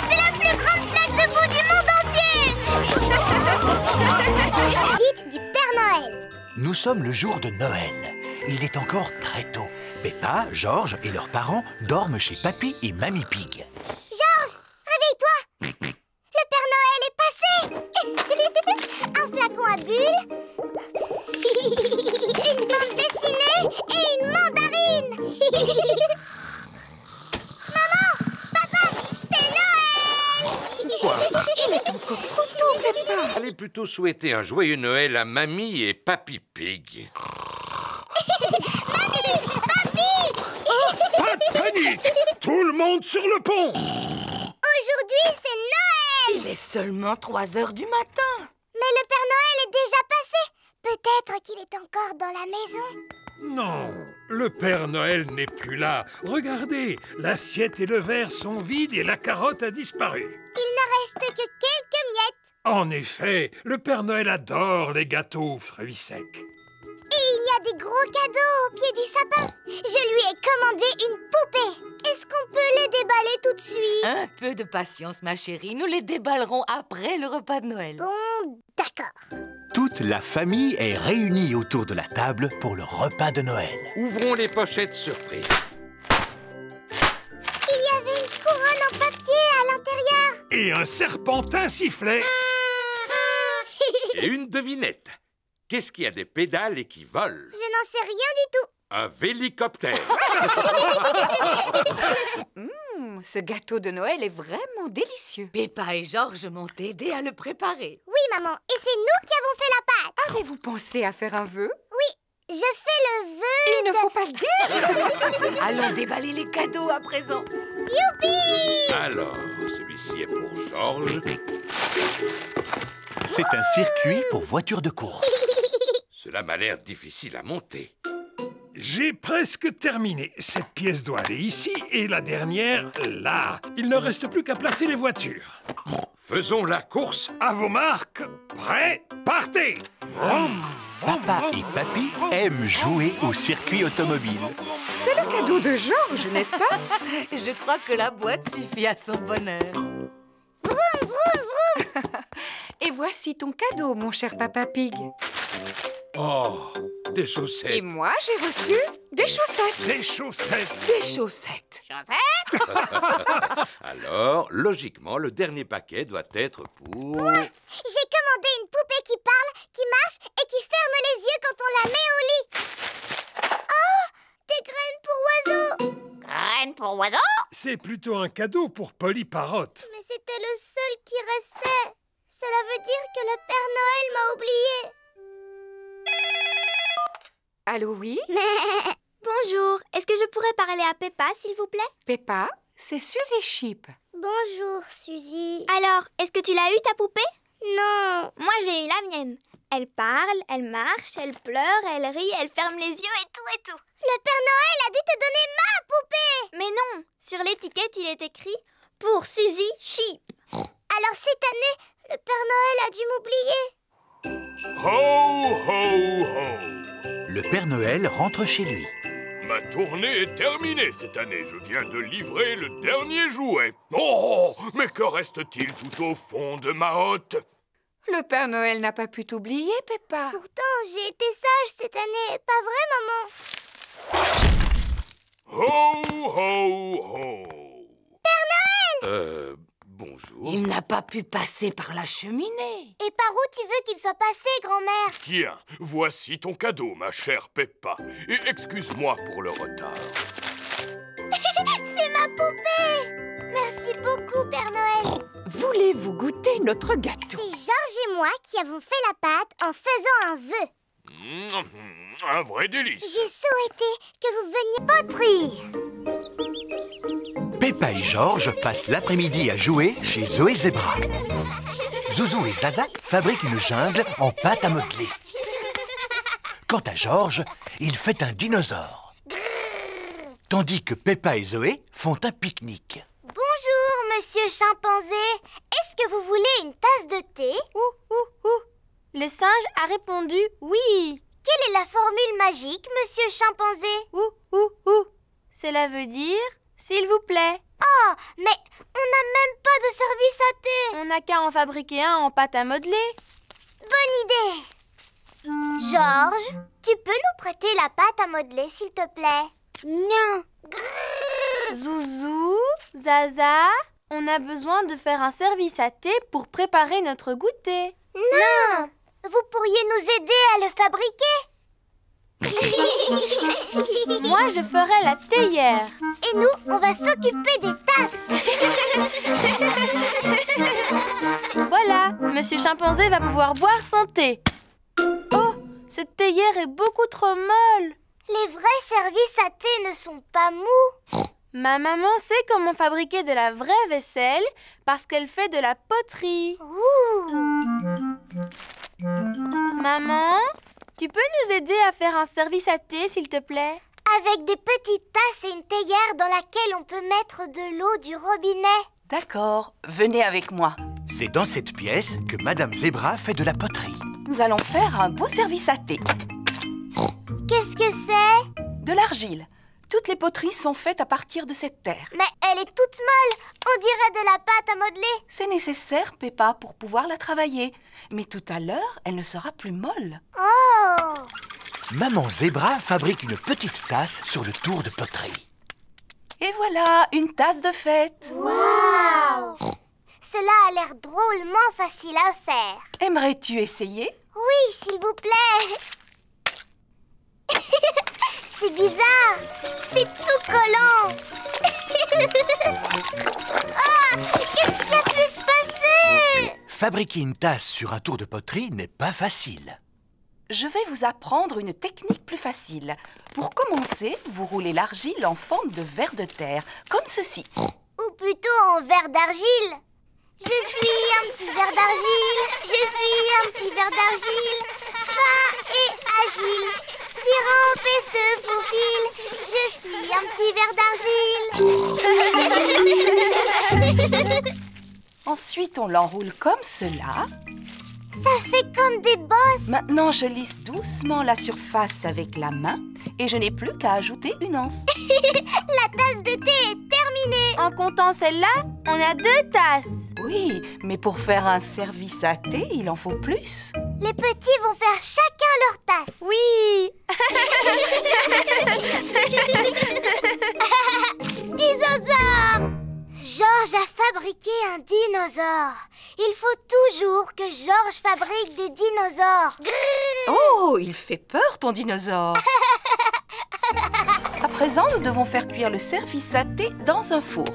C'est la plus grande flaque de boue du monde entier. Dites du Père Noël. Nous sommes le jour de Noël. Il est encore très tôt. Peppa, George et leurs parents dorment chez Papy et Mamie Pig. George, réveille-toi. Le Père Noël est passé. Un flacon à bulles, une bande dessinée et une mandarine. Maman, papa, c'est Noël. Quoi? Il est encore trop tôt, Peppa. Allez plutôt souhaiter un joyeux Noël à Mamie et Papy Pig. Pas de panique! Tout le monde sur le pont! Aujourd'hui, c'est Noël. Il est seulement 3 heures du matin. Mais le Père Noël est déjà passé. Peut-être qu'il est encore dans la maison. Non, le Père Noël n'est plus là. Regardez, l'assiette et le verre sont vides et la carotte a disparu. Il ne reste que quelques miettes. En effet, le Père Noël adore les gâteaux aux fruits secs. Et il y a des gros cadeaux au pied du sapin. Je lui ai commandé une poupée. Est-ce qu'on peut les déballer tout de suite? Un peu de patience, ma chérie. Nous les déballerons après le repas de Noël. Bon, d'accord. Toute la famille est réunie autour de la table pour le repas de Noël. Ouvrons les pochettes surprises. Il y avait une couronne en papier à l'intérieur. Et un serpentin sifflet. Et une devinette. Qu'est-ce qui a des pédales et qui vole? Je n'en sais rien du tout. Un vélicoptère. Ce gâteau de Noël est vraiment délicieux. Peppa et George m'ont aidé à le préparer. Oui, maman. Et c'est nous qui avons fait la pâte. Avez-vous pensé à faire un vœu? Oui, je fais le vœu. Il ne faut pas le dire. Allons déballer les cadeaux à présent. Youpi! Alors, celui-ci est pour George. C'est un circuit pour voitures de course. Cela m'a l'air difficile à monter. J'ai presque terminé. Cette pièce doit aller ici et la dernière là. Il ne reste plus qu'à placer les voitures. Faisons la course. À vos marques, prêts, partez! Papa et Papy aiment jouer au circuit automobile. C'est le cadeau de George, n'est-ce pas? Je crois que la boîte suffit à son bonheur. Vroom, vroom, vroom. Et voici ton cadeau, mon cher Papa Pig. Oh, des chaussettes. Et moi, j'ai reçu des chaussettes. Des chaussettes. Des chaussettes. Alors, logiquement, le dernier paquet doit être pour... J'ai commandé une poupée qui parle, qui marche et qui ferme les yeux quand on la met au lit. Oh, des graines pour oiseaux. Graines pour oiseaux? C'est plutôt un cadeau pour Polly Parrot. Mais c'était le seul qui restait. Cela veut dire que le Père Noël m'a oublié. Allô, oui? Bonjour, est-ce que je pourrais parler à Peppa, s'il vous plaît? Peppa, c'est Suzy Sheep. Bonjour, Suzy. Alors, est-ce que tu l'as eu, ta poupée? Non. Moi, j'ai eu la mienne. Elle parle, elle marche, elle pleure, elle rit, elle ferme les yeux et tout et tout. Le Père Noël a dû te donner ma poupée. Mais non, sur l'étiquette, il est écrit « Pour Suzy Sheep ». Alors cette année, le Père Noël a dû m'oublier. Ho, ho, ho! Le Père Noël rentre chez lui. Ma tournée est terminée cette année. Je viens de livrer le dernier jouet. Oh, mais que reste-t-il tout au fond de ma hotte? Le Père Noël n'a pas pu t'oublier, Peppa. Pourtant, j'ai été sage cette année. Pas vrai, maman? Ho, ho, ho! Père Noël! Bonjour. Il n'a pas pu passer par la cheminée. Et par où tu veux qu'il soit passé, grand-mère? Tiens, voici ton cadeau, ma chère Peppa. Et excuse-moi pour le retard. C'est ma poupée! Merci beaucoup, Père Noël. Voulez-vous goûter notre gâteau? C'est Georges et moi qui avons fait la pâte en faisant un vœu. Un vrai délice. J'ai souhaité que vous veniez poterie. Peppa et Georges passent l'après-midi à jouer chez Zoé Zebra. Zouzou et Zaza fabriquent une jungle en pâte à modeler. Quant à Georges, il fait un dinosaure. Tandis que Peppa et Zoé font un pique-nique. Bonjour, monsieur chimpanzé. Est-ce que vous voulez une tasse de thé? Le singe a répondu oui. Quelle est la formule magique, monsieur chimpanzé? Cela veut dire s'il vous plaît. Oh, mais on n'a même pas de service à thé. On n'a qu'à en fabriquer un en pâte à modeler. Bonne idée. Georges, tu peux nous prêter la pâte à modeler, s'il te plaît? Non. Zouzou, Zaza, on a besoin de faire un service à thé pour préparer notre goûter. Non. Vous pourriez nous aider à le fabriquer? Moi, je ferai la théière. Et nous, on va s'occuper des tasses. Voilà, monsieur chimpanzé va pouvoir boire son thé. Oh, cette théière est beaucoup trop molle. Les vrais services à thé ne sont pas mous. Ma maman sait comment fabriquer de la vraie vaisselle parce qu'elle fait de la poterie. Maman, tu peux nous aider à faire un service à thé, s'il te plaît? Avec des petites tasses et une théière dans laquelle on peut mettre de l'eau du robinet. D'accord, venez avec moi. C'est dans cette pièce que Madame Zebra fait de la poterie. Nous allons faire un beau service à thé. Qu'est-ce que c'est? De l'argile. Toutes les poteries sont faites à partir de cette terre. Mais elle est toute molle. On dirait de la pâte à modeler. C'est nécessaire, Peppa, pour pouvoir la travailler. Mais tout à l'heure, elle ne sera plus molle. Oh! Maman Zebra fabrique une petite tasse sur le tour de poterie. Et voilà, une tasse de fête. Waouh! Cela a l'air drôlement facile à faire. Aimerais-tu essayer? Oui, s'il vous plaît. C'est bizarre. C'est tout collant. Ah, qu'est-ce qui a pu se passer? Fabriquer une tasse sur un tour de poterie n'est pas facile. Je vais vous apprendre une technique plus facile. Pour commencer, vous roulez l'argile en forme de ver de terre, comme ceci. Ou plutôt en verre d'argile. Je suis un petit ver d'argile. Je suis un petit ver d'argile. Fin et agile. Qui rampe et se faufile. Je suis un petit ver d'argile. Ensuite, on l'enroule comme cela. Ça fait comme des bosses. Maintenant, je lisse doucement la surface avec la main et je n'ai plus qu'à ajouter une anse. La tasse de thé est terminée. En comptant celle-là, on a 2 tasses. Oui, mais pour faire un service à thé, il en faut plus. Les petits vont faire chacun leur tasse. Oui. Dinosaure! Georges a fabriqué un dinosaure. Il faut toujours que Georges fabrique des dinosaures. Oh, il fait peur, ton dinosaure. À présent, nous devons faire cuire le service à thé dans un four.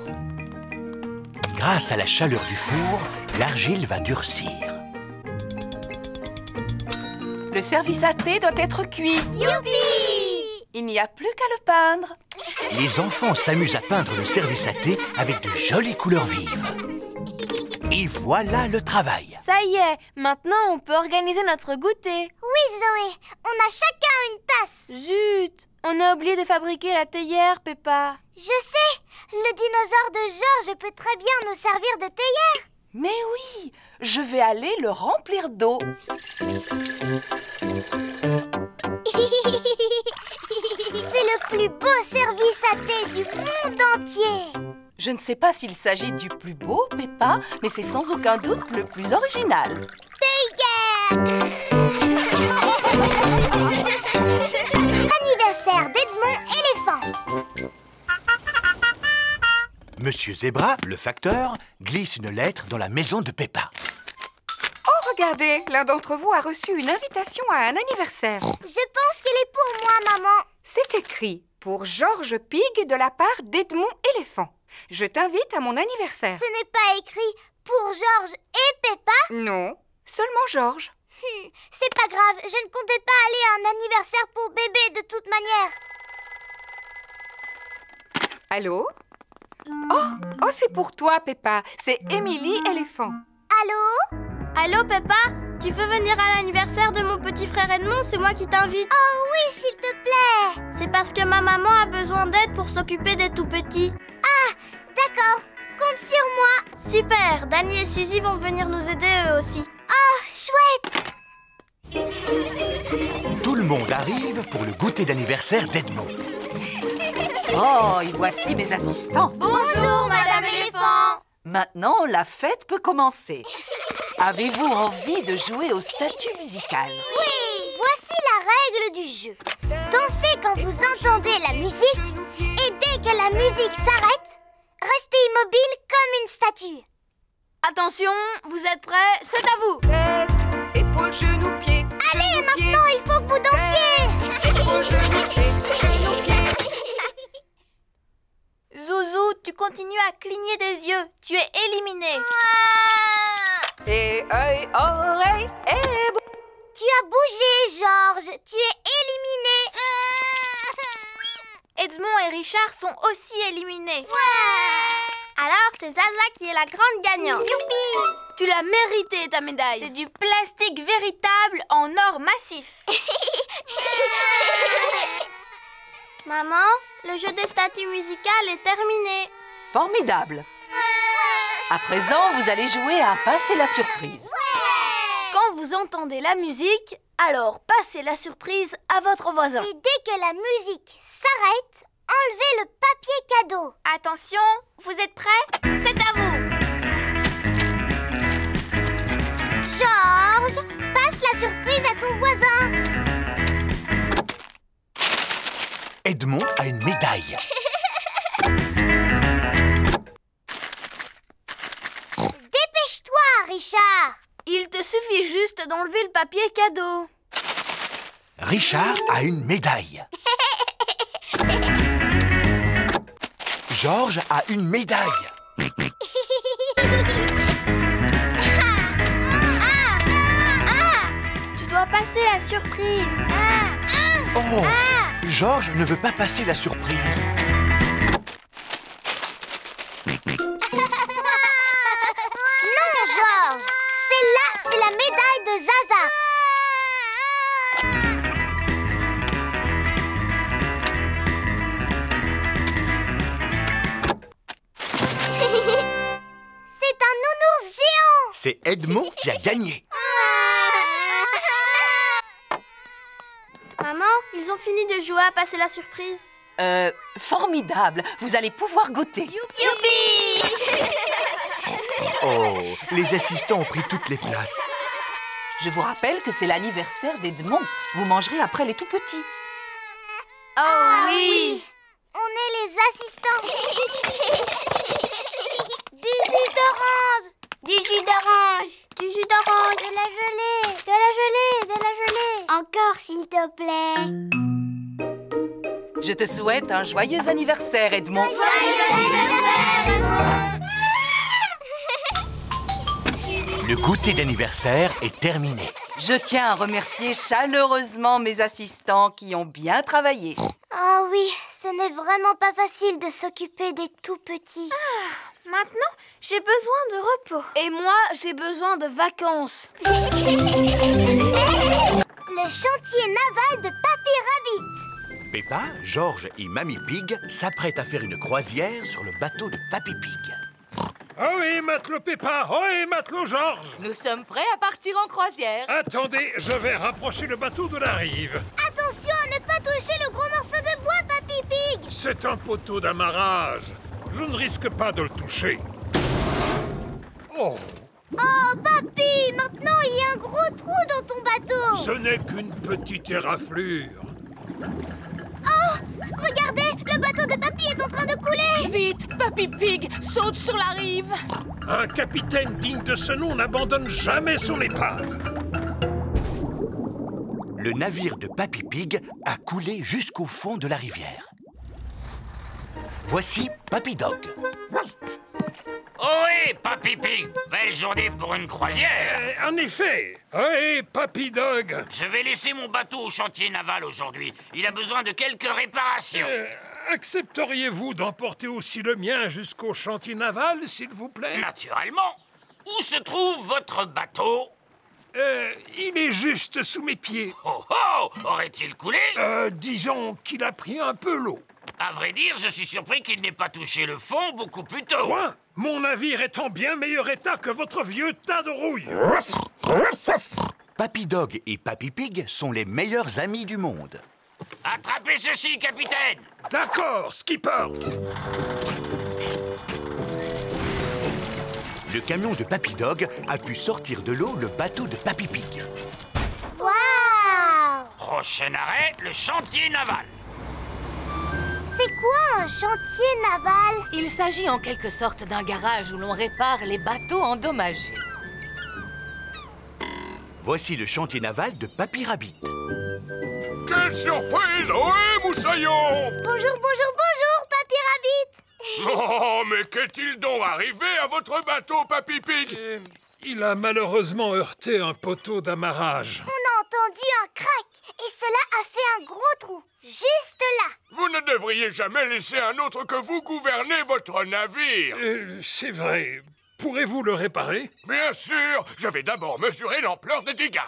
Grâce à la chaleur du four, l'argile va durcir. Le service à thé doit être cuit. Youpi! il n'y a plus qu'à le peindre. Les enfants s'amusent à peindre le service à thé avec de jolies couleurs vives. Et voilà le travail. Ça y est, maintenant on peut organiser notre goûter. Oui, Zoé, on a chacun une tasse. Zut, on a oublié de fabriquer la théière, Peppa. Je sais, le dinosaure de Georges peut très bien nous servir de théière. Mais oui, je vais aller le remplir d'eau. C'est le plus beau service à thé du monde entier. Je ne sais pas s'il s'agit du plus beau, Peppa, mais c'est sans aucun doute le plus original. Théière. Anniversaire d'Edmond éléphant. Monsieur Zebra, le facteur, glisse une lettre dans la maison de Peppa. Oh, regardez, l'un d'entre vous a reçu une invitation à un anniversaire. Je pense qu'elle est pour moi, maman. C'est écrit pour Georges Pig de la part d'Edmond éléphant. Je t'invite à mon anniversaire. Ce n'est pas écrit pour Georges et Peppa? Non, seulement Georges. C'est pas grave, je ne comptais pas aller à un anniversaire pour bébé de toute manière. Allô? Oh, c'est pour toi, Peppa. C'est Émilie éléphant. Allô? Allô, Peppa? Tu veux venir à l'anniversaire de mon petit frère Edmond? C'est moi qui t'invite. Oh oui, s'il te plaît. C'est parce que ma maman a besoin d'aide pour s'occuper des tout-petits. Ah, d'accord. Compte sur moi. Super. Danny et Suzy vont venir nous aider eux aussi. Oh, chouette. Tout le monde arrive pour le goûter d'anniversaire d'Edmond. Oh, et voici mes assistants. Bonjour, Madame Éléphant. Maintenant, la fête peut commencer. Avez-vous envie de jouer au statut musical? Oui, voici la règle du jeu. Dansez quand vous entendez la musique et dès que la musique s'arrête, restez immobile comme une statue. Attention, vous êtes prêts? C'est à vous. Tête, épaules, genoux, pieds. Allez, maintenant, il faut que vous dansiez. Épaules, genoux, pieds, genoux, pieds. Zouzou, tu continues à cligner des yeux. Tu es éliminé. Et œil, oreille, et bouche. Tu as bougé, Georges. Tu es éliminé. Edmond et Richard sont aussi éliminés. Alors, c'est Zaza qui est la grande gagnante. Youpi! Tu l'as mérité, ta médaille. C'est du plastique véritable en or massif. Maman, le jeu des statues musicales est terminé. Formidable. À présent, vous allez jouer à passer la surprise. Quand vous entendez la musique, alors passez la surprise à votre voisin. Et dès que la musique s'arrête, enlevez le papier cadeau. Attention, vous êtes prêts? C'est à vous. Georges, passe la surprise à ton voisin. Edmond a une médaille. Dépêche-toi, Richard. Il te suffit juste d'enlever le papier cadeau. Richard a une médaille. Georges a une médaille. Tu dois passer la surprise. Oh, Georges ne veut pas passer la surprise. Non, Georges. Celle-là, c'est la médaille de Zaza. C'est un nounours géant. C'est Edmond qui a gagné. Maman, ils ont fini de jouer à passer la surprise. Formidable. Vous allez pouvoir goûter. Youpi! Oh, les assistants ont pris toutes les places. Je vous rappelle que c'est l'anniversaire d'Edmond. Vous mangerez après les tout-petits. Oh oui! On est les assistants. Du jus d'orange. Du jus d'orange! Du jus d'orange! De la gelée. De la gelée. De la gelée. Encore, s'il te plaît. Je te souhaite un joyeux anniversaire, Edmond. Joyeux anniversaire, Edmond. Le goûter d'anniversaire est terminé. Je tiens à remercier chaleureusement mes assistants qui ont bien travaillé. Ah oui, ce n'est vraiment pas facile de s'occuper des tout-petits. Maintenant, j'ai besoin de repos. Et moi, j'ai besoin de vacances. Le chantier naval de Papy Rabbit. Peppa, George et Mamie Pig s'apprêtent à faire une croisière sur le bateau de Papy Pig. Oh oui, matelot Peppa, oh oui, matelot George. Nous sommes prêts à partir en croisière. Attendez, je vais rapprocher le bateau de la rive. Attention à ne pas toucher le gros morceau de bois, Papy Pig. C'est un poteau d'amarrage. Je ne risque pas de le toucher. Oh, Oh, Papy, maintenant il y a un gros trou dans ton bateau. ce n'est qu'une petite éraflure. Oh, regardez, le bateau de Papy est en train de couler. Vite, Papy Pig, saute sur la rive. Un capitaine digne de ce nom n'abandonne jamais son épave. Le navire de Papy Pig a coulé jusqu'au fond de la rivière. Voici Papy Dog. Ohé, Papy Pig, belle journée pour une croisière. En effet, oui, Papy Dog. Je vais laisser mon bateau au chantier naval aujourd'hui. Il a besoin de quelques réparations. Accepteriez-vous d'emporter aussi le mien jusqu'au chantier naval, s'il vous plaît? Naturellement. Où se trouve votre bateau? Il est juste sous mes pieds. Oh oh! Aurait-il coulé? Disons qu'il a pris un peu l'eau. À vrai dire, je suis surpris qu'il n'ait pas touché le fond beaucoup plus tôt. Quoi? Mon navire est en bien meilleur état que votre vieux tas de rouille. Papy Dog et Papy Pig sont les meilleurs amis du monde. Attrapez ceci, capitaine! D'accord, skipper. Le camion de Papy Dog a pu sortir de l'eau le bateau de Papy Pig. Waouh! Prochain arrêt, le chantier naval. C'est quoi un chantier naval? Il s'agit en quelque sorte d'un garage où l'on répare les bateaux endommagés. Voici le chantier naval de Papy Rabbit. Quelle surprise! Ohé, moussaillon! Bonjour, bonjour, bonjour, Papy Rabbit. Oh, mais qu'est-il donc arrivé à votre bateau, Papy Pig? Il a malheureusement heurté un poteau d'amarrage. On a entendu un crack et cela a fait un gros trou, juste là. Vous ne devriez jamais laisser un autre que vous gouverner votre navire. C'est vrai. Pourrez-vous le réparer? Bien sûr, je vais d'abord mesurer l'ampleur des dégâts.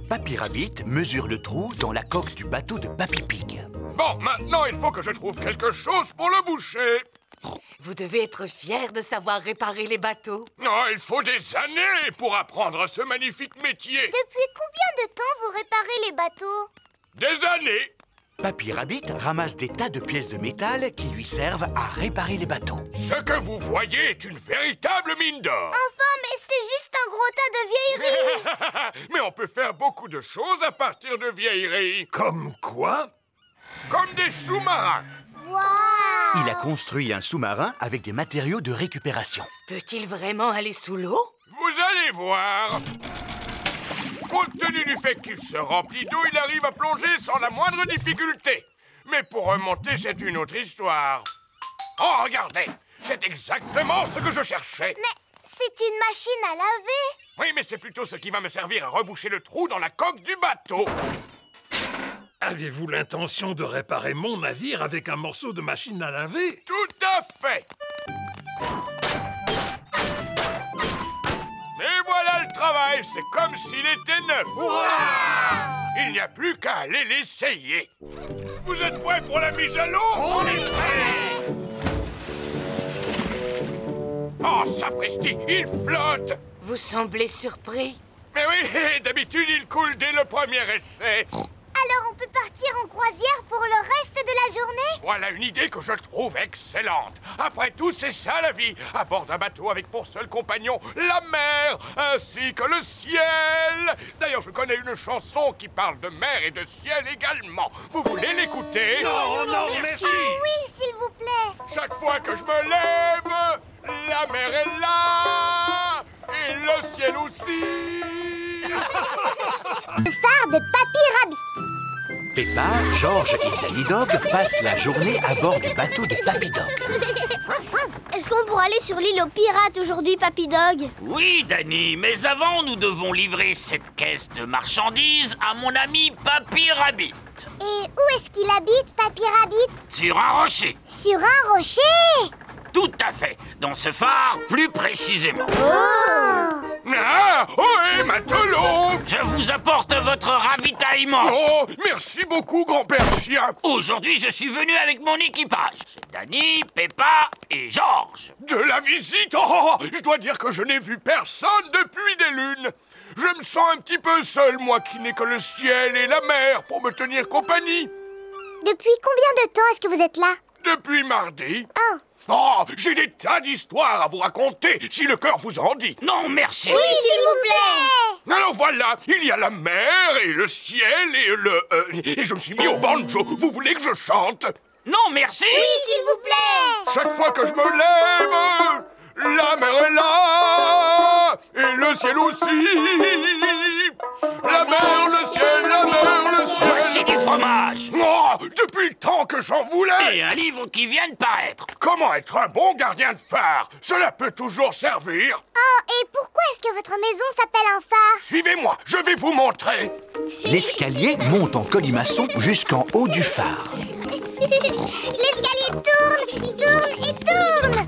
Papy Rabbit mesure le trou dans la coque du bateau de Papy Pig. Bon, maintenant, il faut que je trouve quelque chose pour le boucher. Vous devez être fier de savoir réparer les bateaux. Non, il faut des années pour apprendre ce magnifique métier. Depuis combien de temps vous réparez les bateaux? Des années. Papy Rabbit ramasse des tas de pièces de métal qui lui servent à réparer les bateaux. Ce que vous voyez est une véritable mine d'or. Enfin, mais c'est juste un gros tas de vieilleries. Mais on peut faire beaucoup de choses à partir de vieilleries. Comme quoi? Comme des sous-marins. Waouh! Il a construit un sous-marin avec des matériaux de récupération. Peut-il vraiment aller sous l'eau? Vous allez voir. Compte tenu du fait qu'il se remplit d'eau, il arrive à plonger sans la moindre difficulté. Mais pour remonter, c'est une autre histoire. Oh, regardez, c'est exactement ce que je cherchais. Mais c'est une machine à laver. Oui, mais c'est plutôt ce qui va me servir à reboucher le trou dans la coque du bateau. Avez-vous l'intention de réparer mon navire avec un morceau de machine à laver? Tout à fait. Et voilà le travail, c'est comme s'il était neuf. Il n'y a plus qu'à aller l'essayer. Vous êtes prêts pour la mise à l'eau? On est prêts. Oh, sapristi, il flotte. Vous semblez surpris. Mais oui, d'habitude, il coule dès le premier essai. Alors on peut partir en croisière pour le reste de la journée? Voilà une idée que je trouve excellente. Après tout, c'est ça la vie. À bord d'un bateau avec pour seul compagnon la mer, ainsi que le ciel. D'ailleurs, je connais une chanson qui parle de mer et de ciel également. Vous voulez l'écouter? Non, non, merci. Ah oui, s'il vous plaît. Chaque fois que je me lève, la mer est là et le ciel aussi. Le phare de Papy Rabbit. Peppa, George et Danny Dog passent la journée à bord du bateau de Papy Dog. Est-ce qu'on pourra aller sur l'île aux pirates aujourd'hui, Papy Dog? Oui, Danny, mais avant, nous devons livrer cette caisse de marchandises à mon ami Papy Rabbit. Et où est-ce qu'il habite, Papy Rabbit? Sur un rocher. Sur un rocher? Tout à fait. Dans ce phare, plus précisément. Oh! Ah, ohé, matelot! Je vous apporte votre ravitaillement. Oh, merci beaucoup, grand-père chien. Aujourd'hui, je suis venu avec mon équipage. Danny, Peppa et George. De la visite? Oh, je dois dire que je n'ai vu personne depuis des lunes. Je me sens un petit peu seul, moi qui n'ai que le ciel et la mer pour me tenir compagnie. Depuis combien de temps est-ce que vous êtes là? Depuis mardi. Oh! Oh, j'ai des tas d'histoires à vous raconter, si le cœur vous en dit. Non, merci. Oui, s'il vous plaît. Alors voilà, il y a la mer et le ciel et et je me suis mis au banjo. Vous voulez que je chante? Non, merci. Oui, s'il vous plaît. Chaque fois que je me lève, la mer est là et le ciel aussi. La mer, le ciel, la mer, le ciel. Voici du fromage. Oh, depuis le temps que j'en voulais. Et un livre qui vient de paraître. Comment être un bon gardien de phare? Cela peut toujours servir. Oh, et pourquoi est-ce que votre maison s'appelle un phare? Suivez-moi, je vais vous montrer. L'escalier monte en colimaçon jusqu'en haut du phare. L'escalier tourne, tourne et tourne.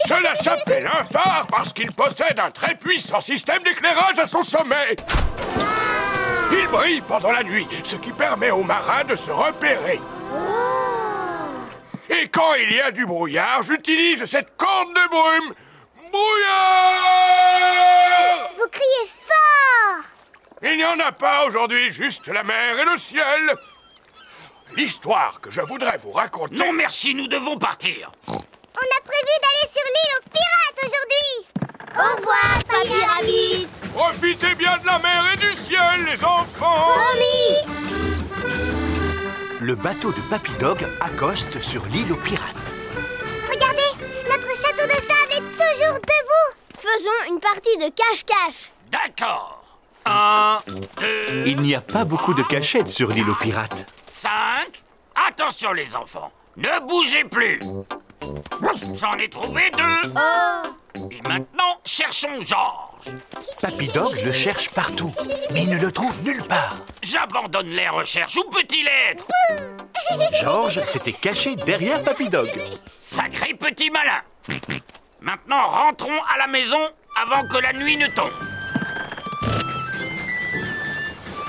Cela s'appelle un phare parce qu'il possède un très puissant système d'éclairage à son sommet. Il brille pendant la nuit, ce qui permet aux marins de se repérer. Et quand il y a du brouillard, j'utilise cette corne de brume. Brouillard! Vous criez fort. Il n'y en a pas aujourd'hui, juste la mer et le ciel. L'histoire que je voudrais vous raconter... Non, merci, nous devons partir. On a prévu d'aller sur l'île aux pirates aujourd'hui. Au revoir, Papy Rabbit. Profitez bien de la mer et du ciel, les enfants. Promis. Le bateau de Papy Dog accoste sur l'île aux pirates. Regardez, notre château de sable est toujours debout. Faisons une partie de cache-cache. D'accord. 1, 2... Il n'y a pas beaucoup de cachettes sur l'île aux pirates. 5. Attention les enfants, ne bougez plus. J'en ai trouvé 2. Et maintenant, cherchons George. Papy Dog le cherche partout, mais il ne le trouve nulle part. J'abandonne les recherches. Où peut-il être? George s'était caché derrière Papy Dog. Sacré petit malin. Maintenant, rentrons à la maison avant que la nuit ne tombe.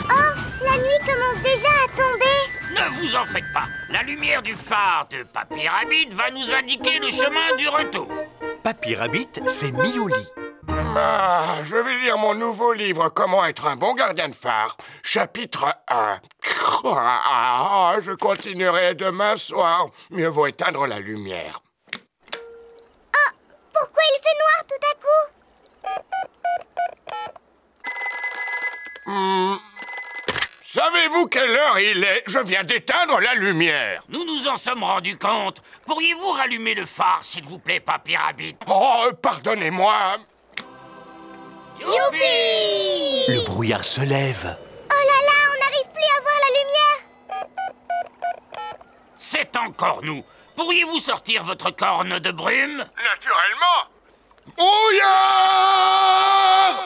Oh, la nuit commence déjà à tomber. Ne vous en faites pas. La lumière du phare de Papy Rabbit va nous indiquer le chemin du retour. Papy Rabbit s'est mis au lit. Ah, je vais lire mon nouveau livre « Comment être un bon gardien de phare », chapitre 1. Ah, je continuerai demain soir. Mieux vaut éteindre la lumière. Oh, pourquoi il fait noir tout à coup? Savez-vous quelle heure il est? Je viens d'éteindre la lumière. Nous nous en sommes rendus compte. Pourriez-vous rallumer le phare, s'il vous plaît, Papy Rabbit? Oh, pardonnez-moi. Youpi! Le brouillard se lève. Oh là là, on n'arrive plus à voir la lumière. C'est encore nous. Pourriez-vous sortir votre corne de brume? Naturellement. Brouillard!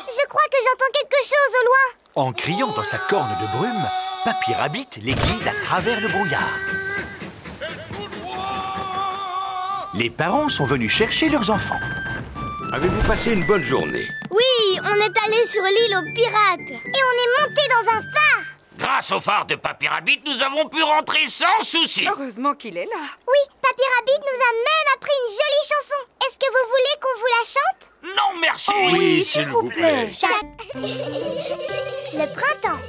Je crois que j'entends quelque chose au loin. En criant dans sa corne de brume, Papy Rabbit les guide à travers le brouillard. Les parents sont venus chercher leurs enfants. Avez-vous passé une bonne journée? Oui, on est allé sur l'île aux pirates. Et on est monté dans un phare. Grâce au phare de Papy Rabbit, nous avons pu rentrer sans souci. Heureusement qu'il est là. Oui, Papy Rabbit nous a même appris une jolie chanson. Est-ce que vous voulez qu'on vous la chante? Non, merci. Oui, s'il vous plaît. Le printemps.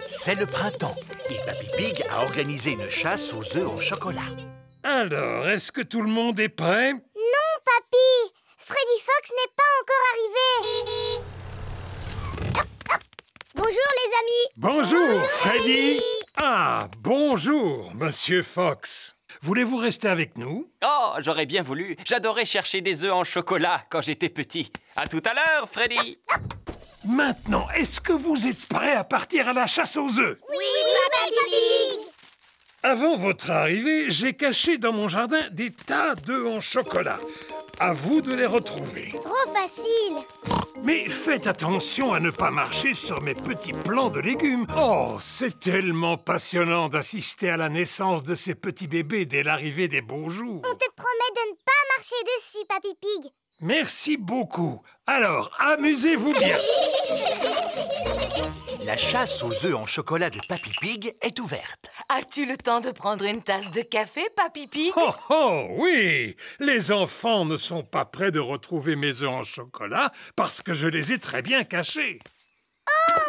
C'est le printemps et Papy Pig a organisé une chasse aux œufs en chocolat. Alors, est-ce que tout le monde est prêt? Non, Papy. Freddy Fox n'est pas encore arrivé. Bonjour, les amis. Bonjour, Freddy. Ah, bonjour, Monsieur Fox. Voulez-vous rester avec nous? Oh, j'aurais bien voulu. J'adorais chercher des œufs en chocolat quand j'étais petit. À tout à l'heure, Freddy. Maintenant, est-ce que vous êtes prêts à partir à la chasse aux œufs? Oui, Papy Papy Pig! Avant votre arrivée, j'ai caché dans mon jardin des tas d'œufs en chocolat. À vous de les retrouver. Trop facile! Mais faites attention à ne pas marcher sur mes petits plants de légumes. Oh, c'est tellement passionnant d'assister à la naissance de ces petits bébés dès l'arrivée des beaux jours. On te promet de ne pas marcher dessus, Papy Pig. Merci beaucoup. Alors, amusez-vous bien. La chasse aux œufs en chocolat de Papy Pig est ouverte. As-tu le temps de prendre une tasse de café, Papy Pig? Oh, oh, oui! Les enfants ne sont pas prêts de retrouver mes œufs en chocolat parce que je les ai très bien cachés. Oh,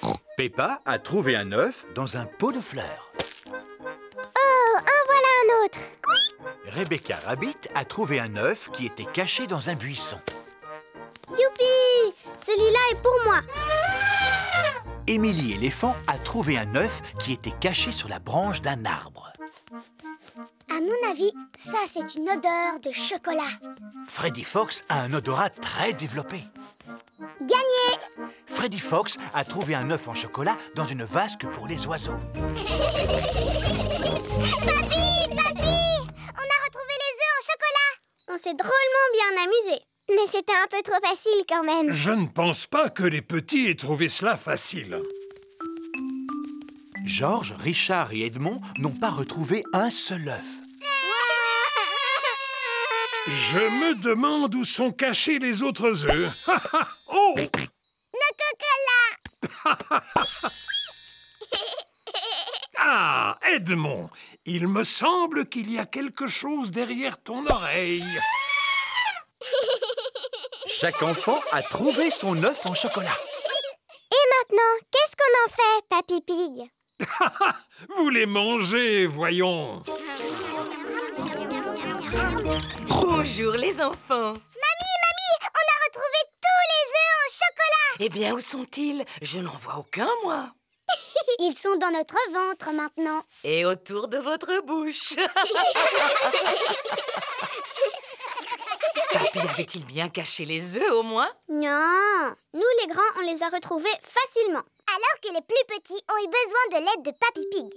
voilà! Peppa a trouvé un œuf dans un pot de fleurs. Oh, en voilà un autre. Rebecca Rabbit a trouvé un œuf qui était caché dans un buisson. Youpi! Celui-là est pour moi. Émilie Éléphant a trouvé un œuf qui était caché sur la branche d'un arbre. À mon avis, ça, c'est une odeur de chocolat. Freddy Fox a un odorat très développé. Gagné! Freddy Fox a trouvé un œuf en chocolat dans une vasque pour les oiseaux. Papy! Papy! On a retrouvé les œufs en chocolat! On s'est drôlement bien amusé. Mais c'était un peu trop facile quand même. Je ne pense pas que les petits aient trouvé cela facile. Georges, Richard et Edmond n'ont pas retrouvé un seul œuf. Je me demande où sont cachés les autres œufs. Oh! Nos cocolas! Ah, Edmond, il me semble qu'il y a quelque chose derrière ton oreille. Chaque enfant a trouvé son œuf en chocolat. Et maintenant, qu'est-ce qu'on en fait, Papy Pig? Vous les mangez, voyons. Bonjour les enfants. Mamie, on a retrouvé tous les œufs en chocolat. Eh bien, où sont-ils? Je n'en vois aucun, moi. Ils sont dans notre ventre maintenant. Et autour de votre bouche. Papy avait-il bien caché les œufs, au moins? Non, nous les grands, on les a retrouvés facilement. Alors que les plus petits ont eu besoin de l'aide de Papy Pig.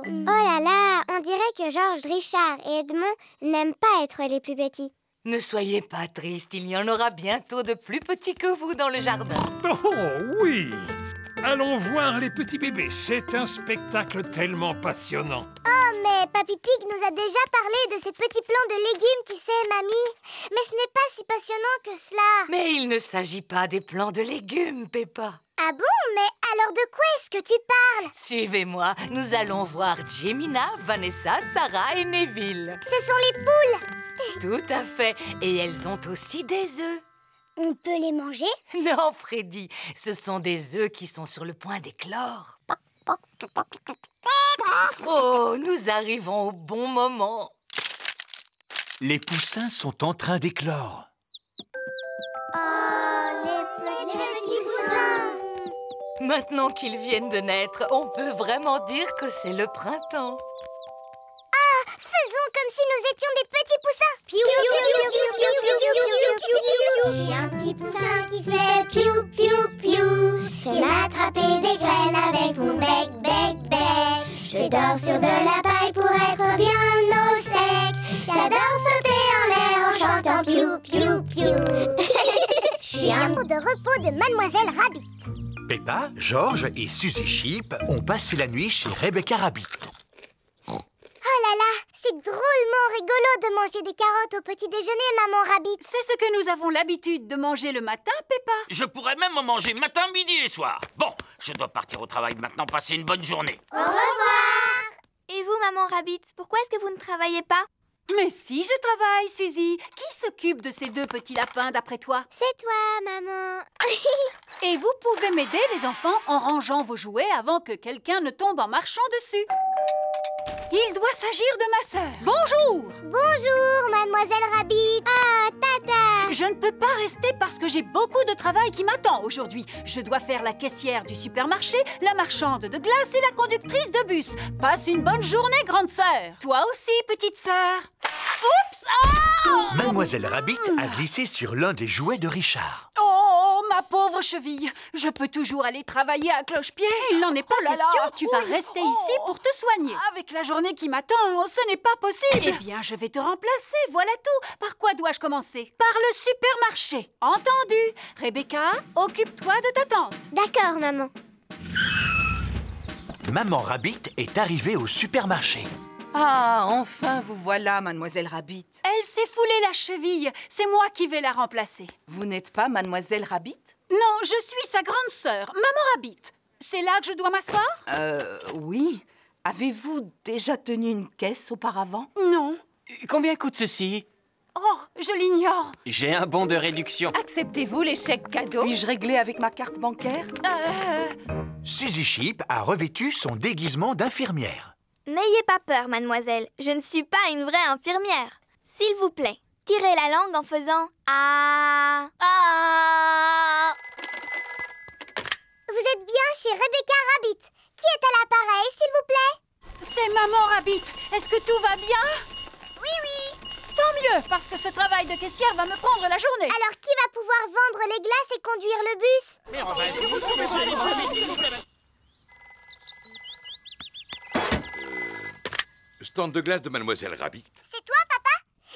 Oh là là, on dirait que Georges, Richard et Edmond n'aiment pas être les plus petits. Ne soyez pas triste, il y en aura bientôt de plus petits que vous dans le jardin. Oh oui! Allons voir les petits bébés. C'est un spectacle tellement passionnant. Oh, mais Papy Pig nous a déjà parlé de ces petits plants de légumes, tu sais, mamie. Mais ce n'est pas si passionnant que cela. Mais il ne s'agit pas des plants de légumes, Peppa. Ah bon? Mais alors de quoi est-ce que tu parles? Suivez-moi, nous allons voir Jemina, Vanessa, Sarah et Neville. Ce sont les poules. Tout à fait. Et elles ont aussi des œufs. On peut les manger? Non, Freddy, ce sont des œufs qui sont sur le point d'éclore. Oh, nous arrivons au bon moment. Les poussins sont en train d'éclore. Oh, les petits poussins. Maintenant qu'ils viennent de naître, on peut vraiment dire que c'est le printemps. Ah, faisons comme si nous étions des petits poussins. Piou, piou, piou, piou, piou, piou, piou, piou, piou. Je suis un petit poussin qui fait piou, piou, piou. J'aime attraper des graines avec mon bec, bec, bec. Je dors sur de la paille pour être bien au sec. J'adore sauter en l'air en chantant piou, piou, piou. Je suis un pot de repos de Mademoiselle Rabbit. Peppa, Georges et Suzy Sheep ont passé la nuit chez Rebecca Rabbit. Oh là là, c'est drôlement rigolo de manger des carottes au petit déjeuner, Maman Rabbit. C'est ce que nous avons l'habitude de manger le matin, Peppa. Je pourrais même en manger matin, midi et soir. Bon, je dois partir au travail maintenant. Passez une bonne journée. Au revoir. Et vous, Maman Rabbit, pourquoi est-ce que vous ne travaillez pas? Mais si, je travaille, Suzy. Qui s'occupe de ces deux petits lapins, d'après toi? C'est toi, maman. Et vous pouvez m'aider, les enfants, en rangeant vos jouets avant que quelqu'un ne tombe en marchant dessus. Il doit s'agir de ma sœur. Bonjour! Bonjour, Mademoiselle Rabbit. Ah, tata. Je ne peux pas rester parce que j'ai beaucoup de travail qui m'attend aujourd'hui. Je dois faire la caissière du supermarché, la marchande de glace et la conductrice de bus. Passe une bonne journée, grande sœur. Toi aussi, petite sœur. Oups! Ah! Mademoiselle Rabbit a glissé sur l'un des jouets de Richard. Oh, ma Ma pauvre cheville, je peux toujours aller travailler à cloche-pied. Il n'en est pas question, tu vas rester ici pour te soigner. Avec la journée qui m'attend, ce n'est pas possible. Eh bien, je vais te remplacer, voilà tout. Par quoi dois-je commencer? Par le supermarché. Entendu. Rebecca, occupe-toi de ta tante. D'accord, maman. Maman Rabbit est arrivée au supermarché. Ah, enfin vous voilà, Mademoiselle Rabbit. Elle s'est foulée la cheville. C'est moi qui vais la remplacer. Vous n'êtes pas Mademoiselle Rabbit? Non, je suis sa grande sœur, Maman Rabbit. C'est là que je dois m'asseoir? Oui. Avez-vous déjà tenu une caisse auparavant? Non. Combien coûte ceci? Oh, je l'ignore. J'ai un bon de réduction. Acceptez-vous les chèques cadeaux? Puis-je régler avec ma carte bancaire? Suzy Sheep a revêtu son déguisement d'infirmière. N'ayez pas peur, mademoiselle. Je ne suis pas une vraie infirmière. S'il vous plaît, tirez la langue en faisant « Ah ». Ah. Vous êtes bien chez Rebecca Rabbit. Qui est à l'appareil, s'il vous plaît? C'est Maman Rabbit. Est-ce que tout va bien? Oui, oui. Tant mieux, parce que ce travail de caissière va me prendre la journée. Alors qui va pouvoir vendre les glaces et conduire le bus? Stand de glace de Mademoiselle Rabbit. C'est toi, papa?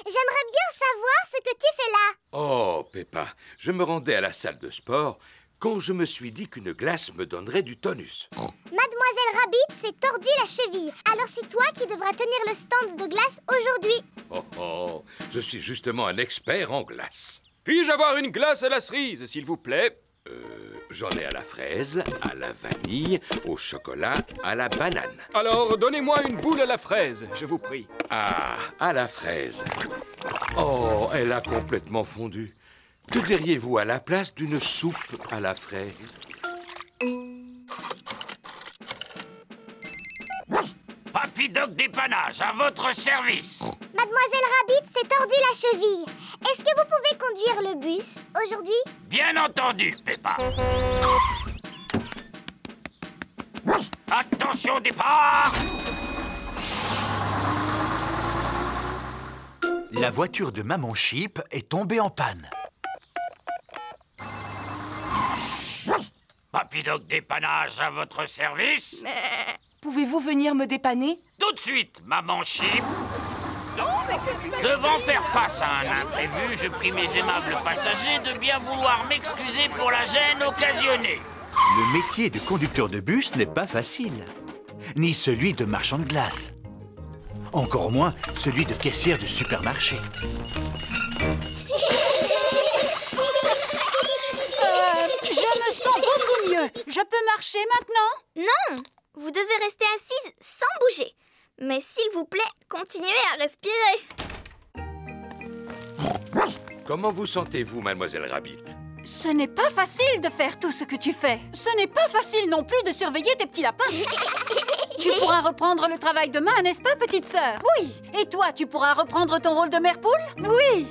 J'aimerais bien savoir ce que tu fais là. Oh, Peppa, je me rendais à la salle de sport quand je me suis dit qu'une glace me donnerait du tonus. Mademoiselle Rabbit s'est tordu la cheville. Alors c'est toi qui devras tenir le stand de glace aujourd'hui. Oh, je suis justement un expert en glace. Puis-je avoir une glace à la cerise, s'il vous plaît? J'en ai à la fraise, à la vanille, au chocolat, à la banane. Alors, donnez-moi une boule à la fraise, je vous prie. Ah, à la fraise. Oh, elle a complètement fondu. Que diriez-vous à la place d'une soupe à la fraise? Papy Doc dépannage, à votre service. Mademoiselle Rabbit s'est tordu la cheville. Est-ce que vous pouvez conduire le bus aujourd'hui? Bien entendu, Peppa. Attention, départ! La voiture de Maman Sheep est tombée en panne. Papy Doc dépannage, à votre service. Pouvez-vous venir me dépanner? Tout de suite, Maman Sheep. Devant faire face à un imprévu, je prie mes aimables passagers de bien vouloir m'excuser pour la gêne occasionnée. Le métier de conducteur de bus n'est pas facile. Ni celui de marchand de glace. Encore moins celui de caissière de supermarché. Je me sens beaucoup mieux. Je peux marcher maintenant? Non, vous devez rester assise sans bouger. Mais s'il vous plaît, continuez à respirer. Comment vous sentez-vous, Mademoiselle Rabbit? Ce n'est pas facile de faire tout ce que tu fais. Ce n'est pas facile non plus de surveiller tes petits lapins. Tu pourras reprendre le travail demain, n'est-ce pas, petite sœur? Oui. Et toi, tu pourras reprendre ton rôle de mère poule? Oui.